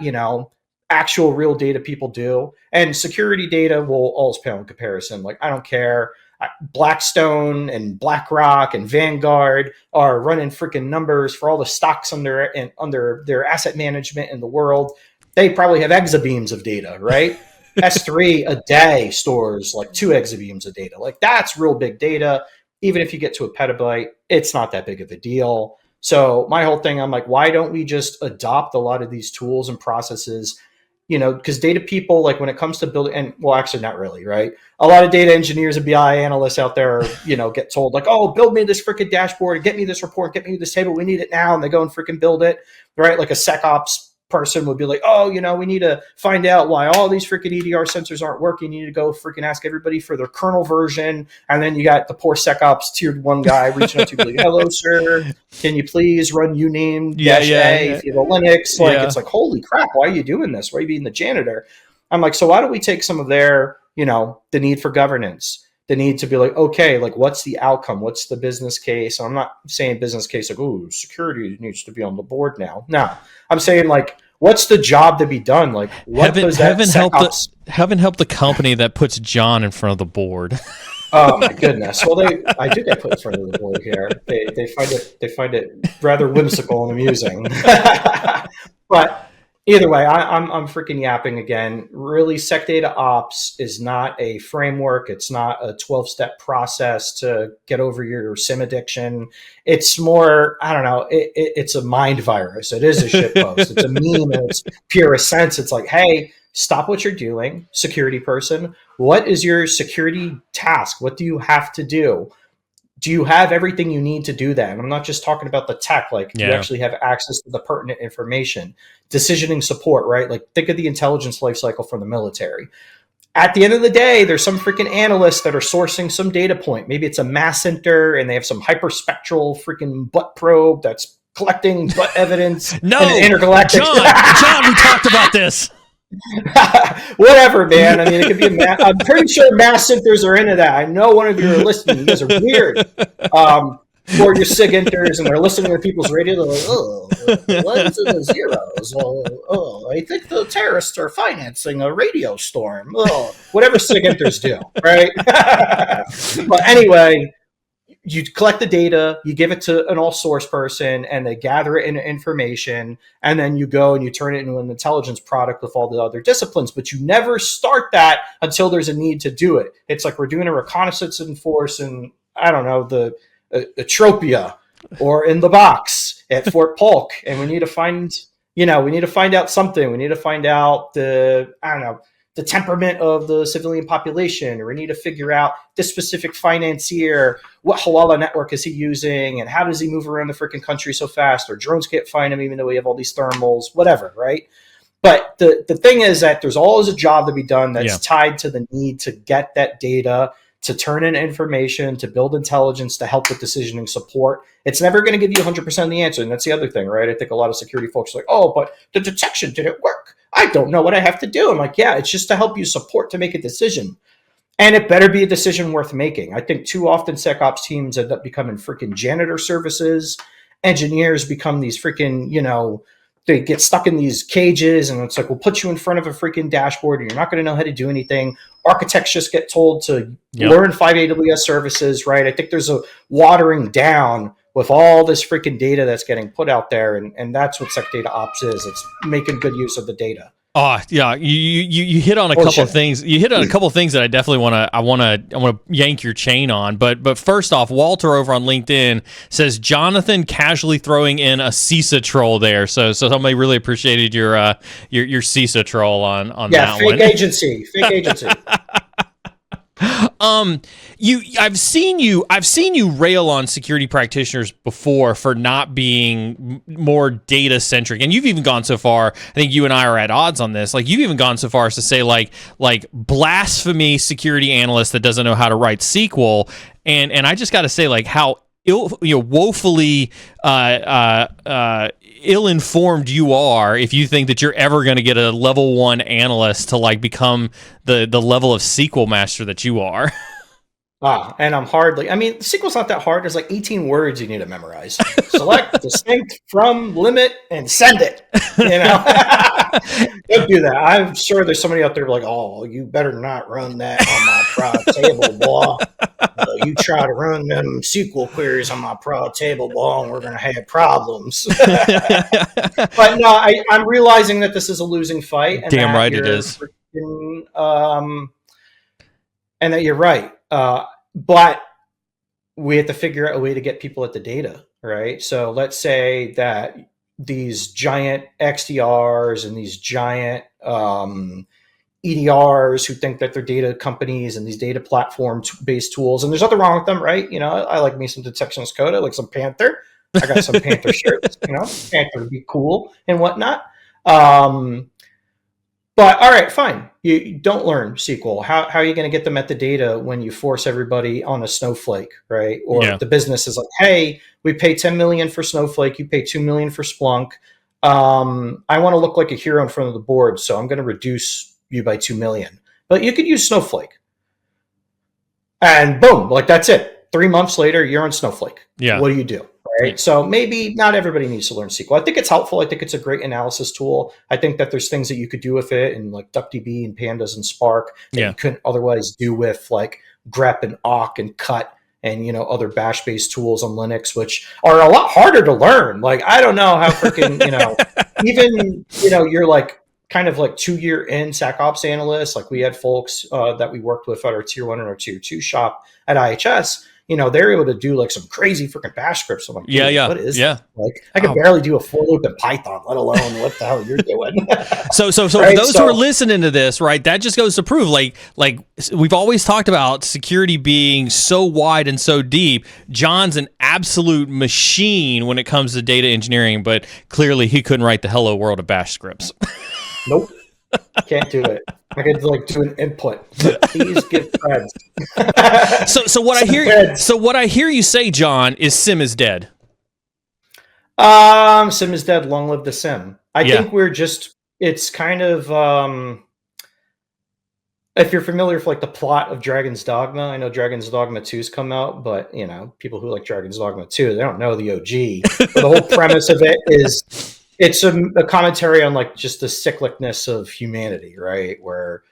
actual real data people do, and security data will always pale in comparison. Like I don't care. Blackstone and BlackRock and Vanguard are running freaking numbers for all the stocks under their asset management in the world. They probably have exabeams of data, right? S3 a day stores like 2 exabeams of data. Like that's real big data. Even if you get to a petabyte, it's not that big of a deal. So my whole thing, I'm like, why don't we just adopt a lot of these tools and processes? Because data people, like when it comes to building, and well, actually not really, right? A lot of data engineers and BI analysts out there, get told like, oh, build me this freaking dashboard and get me this report, get me this table. We need it now. And they go and freaking build it, right? Like a SecOps person would be like, oh, we need to find out why all these freaking EDR sensors aren't working. You need to go freaking ask everybody for their kernel version. And then you got the poor SecOps tier 1 guy reaching out to you like, hello, sir. Can you please run uname -A if you have a Linux? It's like, holy crap, why are you doing this? Why are you being the janitor? I'm like, so why don't we take some of their, the need for governance, the need to be like, okay, like what's the outcome? What's the business case? I'm not saying business case like, oh, security needs to be on the board now. No, I'm saying like, what's the job to be done? Like, what does that heaven help the company that puts John in front of the board. Oh my goodness! Well, I do get put in front of the board here. They find it rather whimsical and amusing. But either way, I'm freaking yapping again. Really, SecDataOps is not a framework. It's not a 12-step process to get over your SIM addiction. It's more, I don't know, it's a mind virus. It is a shitpost. It's a meme in its purest sense. It's like, hey, stop what you're doing, security person. What is your security task? What do you have to do? Do you have everything you need to do that? And I'm not just talking about the tech, like you actually have access to the pertinent information, decisioning support, right? Like think of the intelligence lifecycle from the military. At the end of the day, there's some freaking analysts that are sourcing some data point. Maybe it's a mass center and they have some hyperspectral freaking butt probe that's collecting butt evidence. No, intergalactic. John, we talked about this. Whatever, man. I mean, it could be I'm pretty sure mass centers are into that. I know one of you are listening. You guys are weird. Or your SIG inters and they're listening to people's radio. They're like, oh, ones and the zeros. Oh, I think the terrorists are financing a radio storm. Oh, whatever SIG inters do, right? But anyway, you collect the data, you give it to an all source person, and they gather it into information, and then you go and you turn it into an intelligence product with all the other disciplines. But you never start that until there's a need to do it. It's like we're doing a reconnaissance in force in, I don't know, the Atropia or in the box at Fort Polk, and we need to find out something. We need to find out the temperament of the civilian population, or we need to figure out this specific financier, what Halala network is he using, and how does he move around the freaking country so fast, or drones can't find him even though we have all these thermals, whatever, right? But the thing is that there's always a job to be done that's tied to the need to get that data, to turn in information, to build intelligence, to help with decisioning support. It's never going to give you 100% of the answer. And that's the other thing, right? I think a lot of security folks are like, oh, but the detection didn't work. I don't know what I have to do. I'm like, yeah, it's just to help you support to make a decision. And it better be a decision worth making. I think too often SecOps teams end up becoming freaking janitor services. Engineers become these freaking, they get stuck in these cages, and it's like, we'll put you in front of a freaking dashboard and you're not going to know how to do anything. Architects just get told to learn 5 AWS services, right? I think there's a watering down with all this freaking data that's getting put out there. And that's what SecDataOps is. It's making good use of the data. Oh yeah, you hit on a couple of things. You hit on a couple of things that I definitely want to yank your chain on. But first off, Walter over on LinkedIn says Jonathan casually throwing in a CISA troll there. So somebody really appreciated your CISA troll on that one. Fake agency. I've seen you rail on security practitioners before for not being more data centric, and you've even gone so far. I think you and I are at odds on this. Like, you've even gone so far as to say like blasphemy security analyst that doesn't know how to write SQL, and I just got to say, like, how woefully ill-informed you are if you think that you're ever going to get a level 1 analyst to like become the level of SQL master that you are. And I'm hardly, SQL's not that hard. There's like 18 words you need to memorize. Select, distinct, from, limit, and send it. Don't do that. I'm sure there's somebody out there like, oh, you better not run that on my prod table, boy. You try to run them SQL queries on my prod table, boy, and we're going to have problems. But no, I'm realizing that this is a losing fight. And damn right it is. And that you're right. But we have to figure out a way to get people at the data, right? So let's say that these giant XDRs and these giant EDRs who think that they're data companies and these data platform-based tools, and there's nothing wrong with them, right? I like me some detection as code. I like some Panther. I got some Panther shirts. Panther would be cool and whatnot. But all right, fine. You don't learn SQL. How are you going to get the metadata when you force everybody on a Snowflake, right? Or the business is like, hey, we pay 10 million for Snowflake, you pay 2 million for Splunk. I want to look like a hero in front of the board, so I'm going to reduce you by 2 million. But you could use Snowflake. And boom, like that's it. 3 months later, you're on Snowflake. Yeah. What do you do? Right. So maybe not everybody needs to learn SQL. I think it's helpful. I think it's a great analysis tool. I think that there's things that you could do with it and like DuckDB and Pandas and Spark that you couldn't otherwise do with like grep and awk and cut and, other bash-based tools on Linux, which are a lot harder to learn. Like, I don't know how freaking, even, you're like kind of like 2-year in SecOps analysts. Like we had folks that we worked with at our tier 1 and our tier 2 shop at IHS. They're able to do like some crazy freaking bash scripts. I'm like, what is that? Like, I can barely do a for loop in Python, let alone what the hell you're doing. So right? For those who are listening to this, right, that just goes to prove like we've always talked about security being so wide and so deep. John's an absolute machine when it comes to data engineering, but clearly he couldn't write the hello world of bash scripts. Nope. Can't do it. I could like do an input. Please give friends. So what I hear you say, John, is SIM is dead. SIM is dead. Long live the SIM. I think it's kind of if you're familiar with like the plot of Dragon's Dogma. I know Dragon's Dogma 2's come out, but people who like Dragon's Dogma 2, they don't know the OG. But the whole premise of it is it's a commentary on like just the cyclicness of humanity, right? Where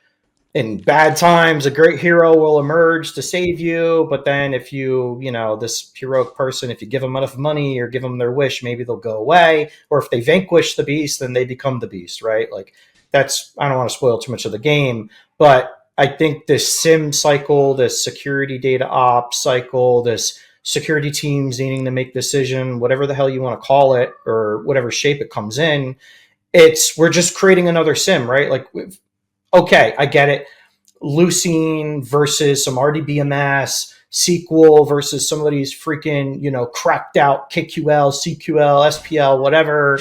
in bad times, a great hero will emerge to save you. But then if you, this heroic person, if you give them enough money or give them their wish, maybe they'll go away. Or if they vanquish the beast, then they become the beast, right? Like I don't want to spoil too much of the game, but I think this SIM cycle, this security data ops cycle, this security teams needing to make decision, whatever the hell you want to call it, or whatever shape it comes in, we're just creating another SIM, right? Like, okay, I get it. Leucine versus some RDBMS, SQL versus somebody's freaking, cracked out KQL, CQL, SPL, whatever,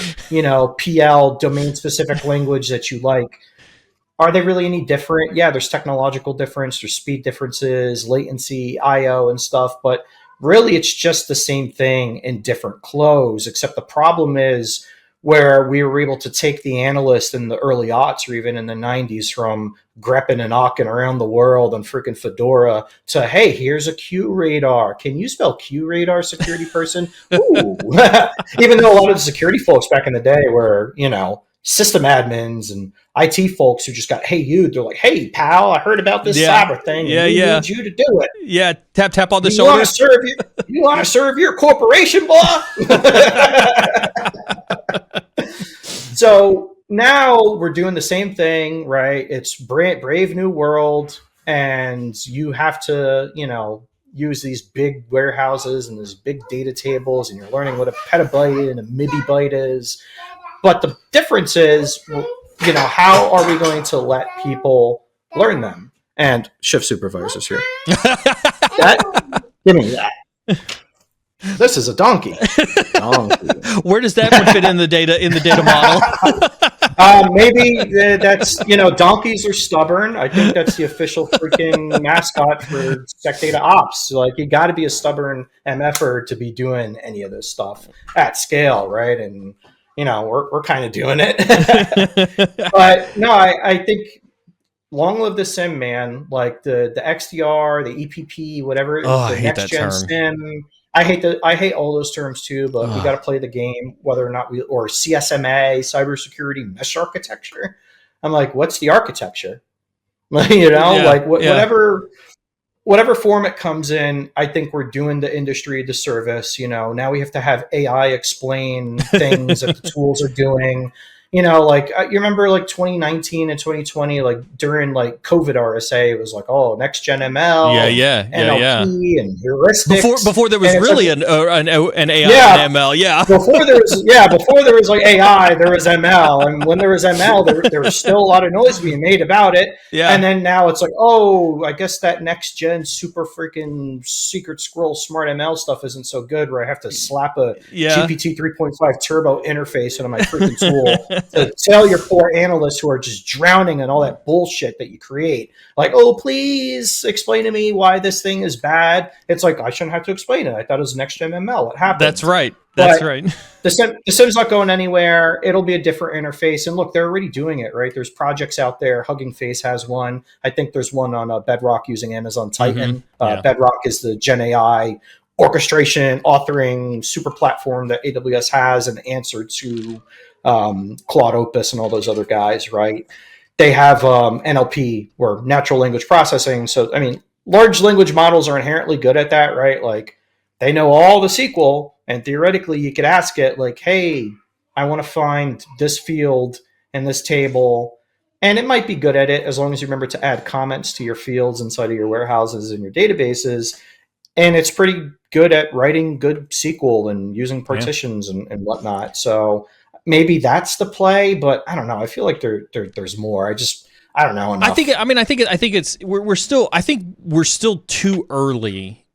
PL, domain specific language that you like. Are they really any different? Yeah, there's technological difference, there's speed differences, latency, IO and stuff, but really, it's just the same thing in different clothes, except the problem is where we were able to take the analyst in the early aughts or even in the 90s from grepping and awking around the world on freaking Fedora to, hey, here's a QRadar. Can you spell QRadar, security person? Ooh. Even though a lot of the security folks back in the day were, system admins and IT folks who just got, hey, they're like, hey, pal, I heard about this cyber thing. And we need you to do it. Yeah, tap on the shoulder. You want to serve your corporation, boy? So now we're doing the same thing, right? It's brave new world, and you have to, use these big warehouses and these big data tables, and you're learning what a petabyte and a millibyte is. But the difference is, how are we going to let people learn them? And shift supervisors here. Give me that. This is a donkey. Where does that one fit in the data model? Maybe that's, donkeys are stubborn. I think that's the official freaking mascot for SecDataOps. Like, you got to be a stubborn MFer to be doing any of this stuff at scale, right? And we're kind of doing it. But no, I think long live the SIM, man. Like the XDR, the EPP, whatever, the next gen SIM. I hate all those terms too, but we got to play the game, whether or not or CSMA, cybersecurity mesh architecture. I'm like, what's the architecture? Whatever form it comes in, I think we're doing the industry a disservice. Now we have to have AI explain things that the tools are doing. You remember like 2019 and 2020, like during like COVID RSA, it was like, next gen ML, NLP, and heuristics. Before there was really an AI and ML, before there was like AI, there was ML, and when there was ML, there was still a lot of noise being made about it. And then now it's like, I guess that next gen super freaking secret scroll smart ML stuff isn't so good, where I have to slap a GPT 3.5 turbo interface into my freaking tool. to tell your poor analysts who are just drowning in all that bullshit that you create. Like, oh, please explain to me why this thing is bad. It's like, I shouldn't have to explain it. I thought it was next gen ML. What happened? That's right. That's right. The Sim's not going anywhere. It'll be a different interface. And look, they're already doing it, right? There's projects out there. Hugging Face has one. I think there's one on Bedrock using Amazon Titan. Bedrock is the Gen AI orchestration, authoring super platform that AWS has, an answer to Claude Opus and all those other guys, right? They have NLP, or natural language processing. So, I mean, large language models are inherently good at that, right? Like, they know all the SQL, and theoretically you could ask it like, hey, I want to find this field in this table. And it might be good at it as long as you remember to add comments to your fields inside of your warehouses and your databases. And it's pretty good at writing good SQL and using partitions and whatnot. So maybe that's the play, but I don't know. I feel like there's more. I don't know enough. I think we're still too early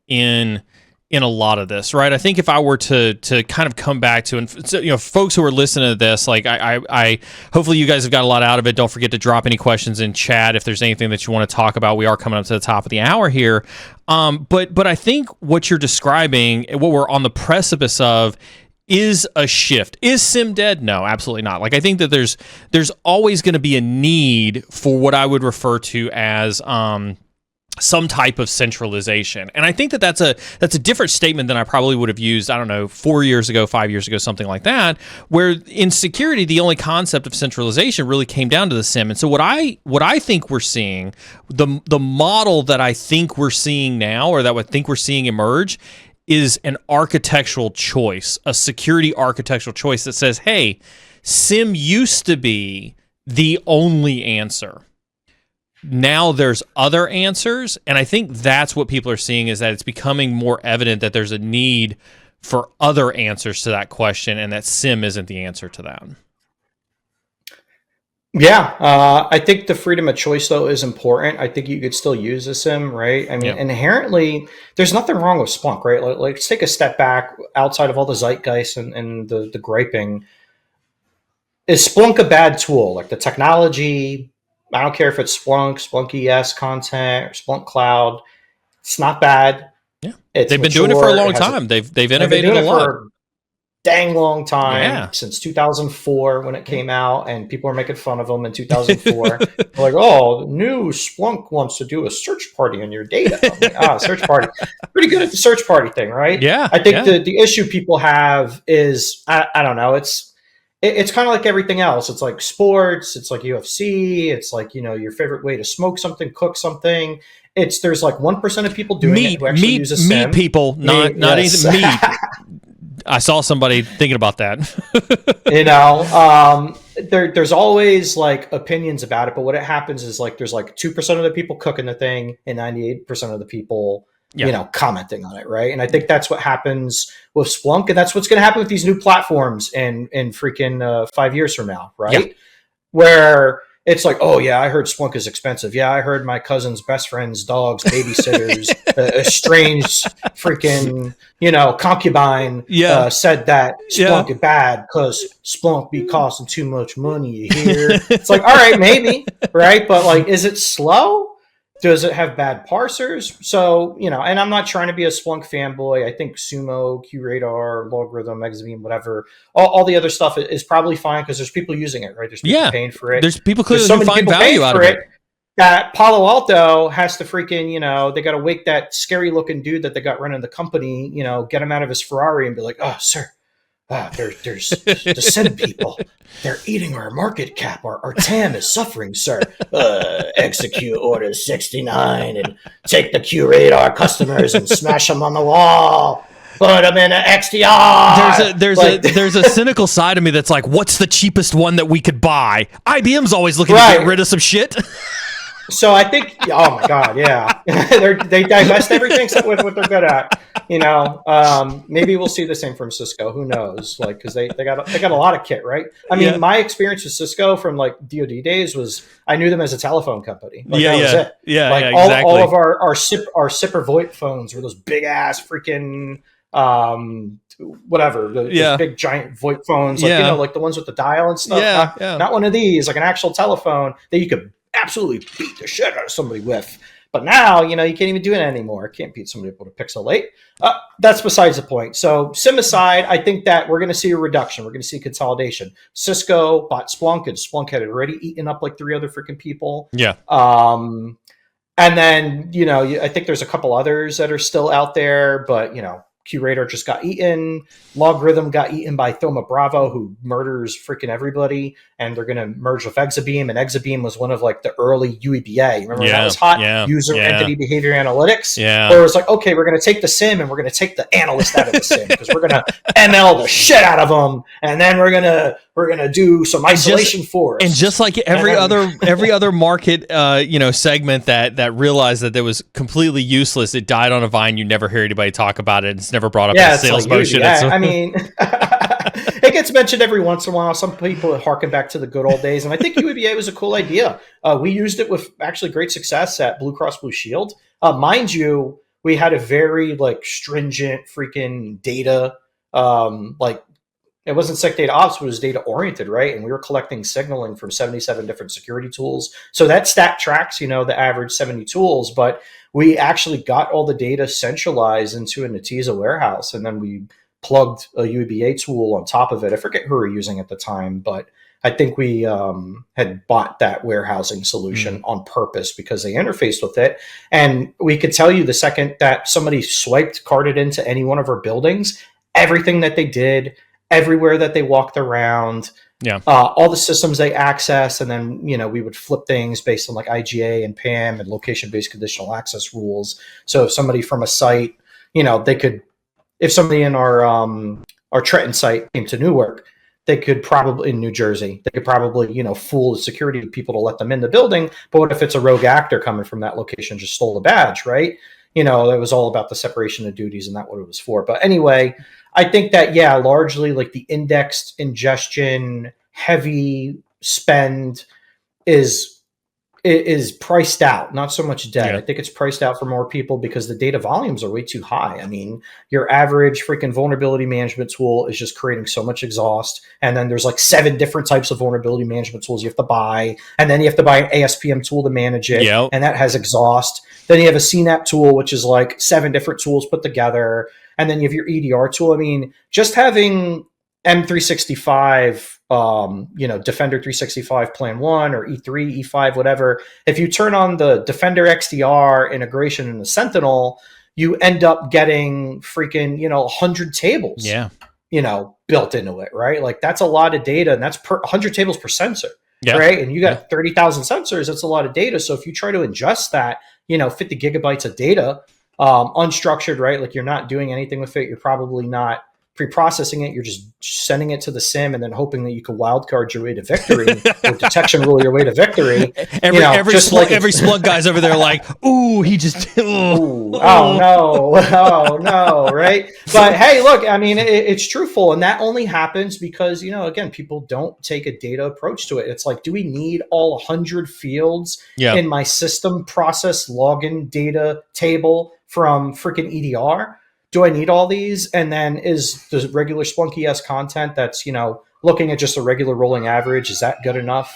in a lot of this, right? I think if I were to kind of come back to, and so, folks who are listening to this, like I hopefully you guys have got a lot out of it. Don't forget to drop any questions in chat if there's anything that you want to talk about. We are coming up to the top of the hour here. But I think what you're describing, what we're on the precipice of, is a shift. Is SIM dead? No, absolutely not. Like, I think that there's always going to be a need for what I would refer to as some type of centralization. And I think that that's a different statement than I probably would have used, I don't know, 4 years ago, 5 years ago, something like that, where in security, the only concept of centralization really came down to the SIM. And so what I think we're seeing, the model that I think we're seeing now, or that I think we're seeing emerge, is an architectural choice, a security architectural choice that says, hey, SIM used to be the only answer. Now there's other answers, and I think that's what people are seeing, is that it's becoming more evident that there's a need for other answers to that question, and that SIM isn't the answer to that. Yeah, I think the freedom of choice, though, is important. I think you could still use a SIM, right? I mean, inherently, there's nothing wrong with Splunk, right? Like, let's take a step back outside of all the zeitgeist and the griping. Is Splunk a bad tool? Like, the technology, I don't care if it's Splunk, Splunk ES content, or Splunk Cloud. It's not bad. Yeah, they've been doing it for a long time. They've innovated a lot. For a dang long time, since 2004 when it came out, and people were making fun of them in 2004. Like, oh, new Splunk wants to do a search party on your data. I'm like, search party. Pretty good at the search party thing, right? Yeah. I think the issue people have is, I don't know, it's kind of like everything else. It's like sports. It's like UFC. It's like, your favorite way to smoke something, cook something. There's like 1% of people doing it who actually use a SIM. Meat people, not even meat. I saw somebody thinking about that. There's always like opinions about it, but what it happens is like there's like 2% of the people cooking the thing and 98% of the people commenting on it, right? And I think that's what happens with Splunk, and that's what's going to happen with these new platforms in freaking 5 years from now, right? Where it's like, oh yeah, I heard Splunk is expensive. Yeah, I heard my cousin's best friend's dog's babysitters, estranged freaking concubine said that Splunk is bad because Splunk be costing too much money. You hear? It's like, all right, maybe, right? But like, is it slow? Does it have bad parsers? So, and I'm not trying to be a Splunk fanboy. I think Sumo, QRadar, Logarithm, Exabeam, whatever, all the other stuff is probably fine because there's people using it, right? There's people paying for it. There's people clearly who find value out of it. That Palo Alto has to freaking, they got to wake that scary looking dude that they got running the company, get him out of his Ferrari and be like, oh, sir, there's the SIM people. They're eating our market cap. Our TAM is suffering, sir. Execute order 69 and take the QRadar customers and smash them on the wall. Put them in an XDR. There's a cynical side of me that's like, what's the cheapest one that we could buy? IBM's always looking to get rid of some shit. So I think, oh my God, yeah, they divest everything except with what they're good at. Maybe we'll see the same from Cisco. Who knows? Like, because they got a lot of kit, right? I mean, my experience with Cisco from like DoD days was I knew them as a telephone company. Like, that was it. Like exactly. all of our Sipper VoIP phones were those big ass freaking whatever, the big giant VoIP phones, like, like the ones with the dial and stuff. Not one of these, like an actual telephone that you could absolutely beat the shit out of somebody with. But now, you can't even do it anymore. Can't beat somebody with a Pixel 8. That's besides the point. So SIEM aside, I think that we're going to see a reduction. We're going to see consolidation. Cisco bought Splunk, and Splunk had already eaten up like 3 other freaking people. Yeah. And then, I think there's a couple others that are still out there, but, QRadar just got eaten. Logarithm got eaten by Thoma Bravo, who murders freaking everybody. And they're going to merge with Exabeam. And Exabeam was one of like the early UEBA. Remember when that was hot? User Entity Behavior Analytics. Yeah. Where it was like, okay, we're going to take the SIEM and we're going to take the analyst out of the SIEM because we're going to ML the shit out of them. And then we're going to do some isolation for us. And just like every other market, segment that realized that it was completely useless, it died on a vine. You never hear anybody talk about it. It's never brought up in sales motion. I mean, it gets mentioned every once in a while. Some people harken back to the good old days, and I think UEBA was a cool idea. We used it with actually great success at Blue Cross Blue Shield. Mind you, we had a very stringent freaking data. It wasn't SecDataOps, but it was data oriented, right? And we were collecting signaling from 77 different security tools. So that stat tracks, the average 70 tools, but we actually got all the data centralized into a Netezza warehouse, and then we plugged a UEBA tool on top of it. I forget who we were using at the time, but I think we had bought that warehousing solution on purpose because they interfaced with it. And we could tell you the second that somebody carded into any one of our buildings, everything that they did, everywhere that they walked around, all the systems they access, and then we would flip things based on like IGA and PAM and location-based conditional access rules. So if somebody from a site, they could, if somebody in our Trenton site came to Newark, they could probably, in New Jersey, they could probably fool the security people to let them in the building. But what if it's a rogue actor coming from that location, just stole a badge, right? It was all about the separation of duties and not what it was for. But anyway, I think that, largely like the indexed ingestion, heavy spend is priced out, not so much dead. I think it's priced out for more people because the data volumes are way too high. I mean, your average freaking vulnerability management tool is just creating so much exhaust. And then there's like 7 different types of vulnerability management tools you have to buy. And then you have to buy an ASPM tool to manage it. Yep. And that has exhaust. Then you have a CNAPP tool, which is like 7 different tools put together. And then you have your EDR tool. I mean, just having M365, Defender 365 Plan 1 or E3, E5, whatever. If you turn on the Defender XDR integration in the Sentinel, you end up getting freaking, 100 tables, built into it, right? Like that's a lot of data, and that's 100 tables per sensor, right? And you got 30,000 sensors. That's a lot of data. So if you try to ingest that, 50 gigabytes of data, unstructured, right? Like you're not doing anything with it. You're probably not pre-processing it. You're just sending it to the SIEM and then hoping that you can wildcard your way to victory or detection rule your way to victory. Every Splunk guy's over there like, ooh, he just, oh no, right? But hey, look, I mean, it's truthful, and that only happens because, again, people don't take a data approach to it. It's like, do we need all 100 fields in my system process login data table from freaking EDR? Do I need all these? And then is the regular Splunk ES content that's, looking at just a regular rolling average, is that good enough?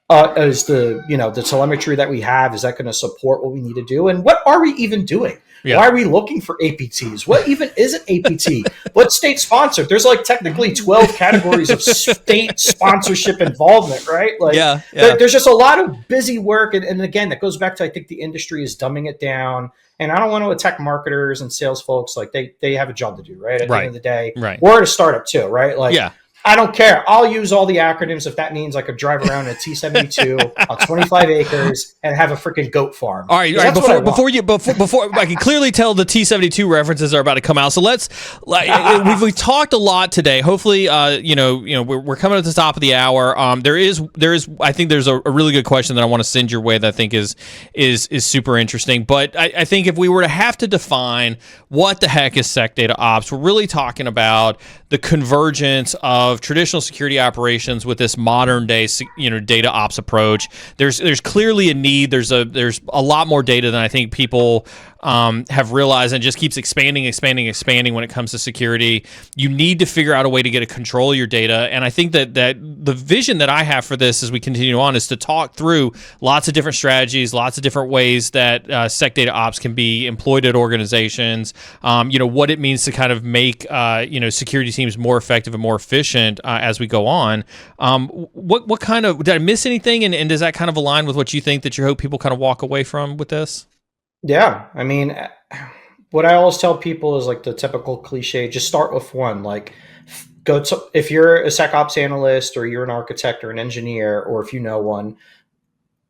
Is the telemetry that we have, is that going to support what we need to do? And what are we even doing? Yeah. Why are we looking for APTs? What even is an APT? What's state sponsored? There's like technically 12 categories of state sponsorship involvement, right? Like there's just a lot of busy work. And again, that goes back to, I think the industry is dumbing it down. And I don't want to attack marketers and sales folks. Like they have a job to do, right? At the end of the day, we're at a startup too, right? Like, I don't care. I'll use all the acronyms if that means I could drive around in a T72 on 25 acres and have a freaking goat farm. All right. Before I can clearly tell the T72 references are about to come out. So we've talked a lot today. Hopefully, we're coming at the top of the hour. There is I think there's a really good question that I want to send your way that I think is super interesting. But I think if we were to have to define what the heck is SecDataOps, we're really talking about the convergence of of traditional security operations with this modern day, data ops approach. There's clearly a need. There's a lot more data than I think people have realized, and just keeps expanding when it comes to security. You need to figure out a way to get a control of your data. And I think that the vision that I have for this as we continue on is to talk through lots of different strategies, lots of different ways that SecDataOps can be employed at organizations, what it means to kind of make security teams more effective and more efficient as we go on. What kind of, did I miss anything? And does that kind of align with what you think that you hope people kind of walk away from with this? Yeah. I mean, what I always tell people is like the typical cliche, just start with one. Like, if you're a SecOps analyst or you're an architect or an engineer, or if you know one,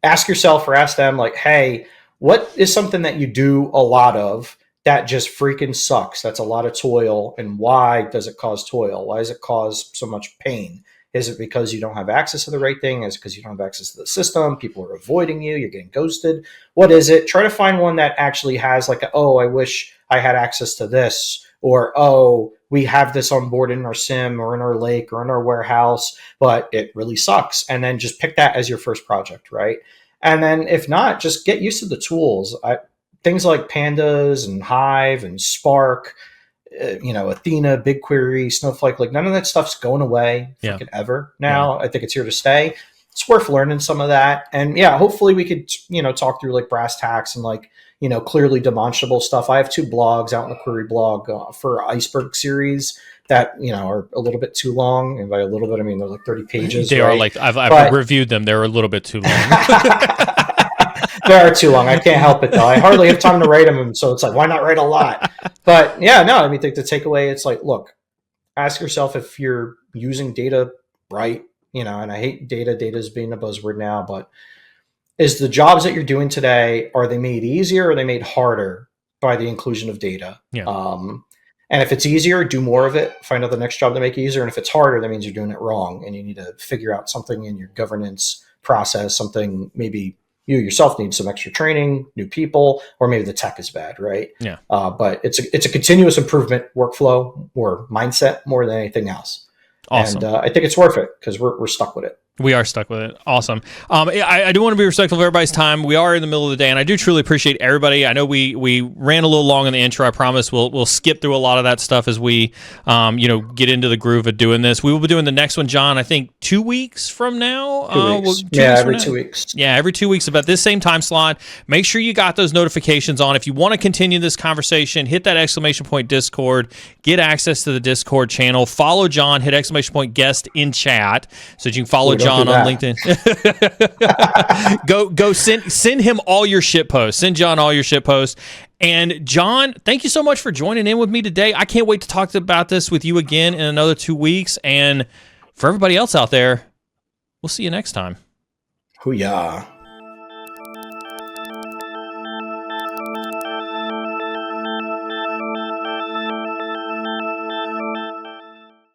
ask yourself or ask them like, hey, what is something that you do a lot of that just freaking sucks? That's a lot of toil. And why does it cause toil? Why does it cause so much pain? Is it because you don't have access to the right thing? Is it because you don't have access to the system? People are avoiding you. You're getting ghosted. What is it? Try to find one that actually has like, I wish I had access to this. Or, we have this on board in our SIM or in our lake or in our warehouse, but it really sucks. And then just pick that as your first project, right? And then if not, just get used to the tools. Things like Pandas and Hive and Spark, Athena, BigQuery, Snowflake, like none of that stuff's going away freaking ever now. I think it's here to stay. It's worth learning some of that. And hopefully we could, talk through like brass tacks and like, clearly demonstrable stuff. I have 2 blogs out in the Query blog for Iceberg series that, are a little bit too long. And by a little bit, I mean, they're like 30 pages. They are like, I've reviewed them. They're a little bit too long. They are too long. I can't help it though. I hardly have time to write them. So it's like, why not write a lot? But the takeaway, it's like, look, ask yourself if you're using data right, and I hate data is being a buzzword now, but is the jobs that you're doing today, are they made easier or are they made harder by the inclusion of data? Yeah. And if it's easier, do more of it, find out the next job to make it easier. And if it's harder, that means you're doing it wrong and you need to figure out something in your governance process, something maybe you yourself need some extra training, new people, or maybe the tech is bad, right? Yeah. But it's a continuous improvement workflow or mindset more than anything else. Awesome. And I think it's worth it because we're stuck with it. We are stuck with it. Awesome. I do want to be respectful of everybody's time. We are in the middle of the day, and I do truly appreciate everybody. I know we ran a little long in the intro. I promise we'll skip through a lot of that stuff as we get into the groove of doing this. We will be doing the next one, John, I think 2 weeks from now. 2 weeks. Every 2 weeks. Yeah, every 2 weeks about this same time slot. Make sure you got those notifications on. If you want to continue this conversation, hit that exclamation point Discord. Get access to the Discord channel. Follow John. Hit exclamation point guest in chat so that you can follow John on LinkedIn. Go send him all your shit posts. Send John all your shit posts. And John, thank you so much for joining in with me today. I can't wait to talk about this with you again in another 2 weeks. And for everybody else out there, we'll see you next time. Hoo-yah.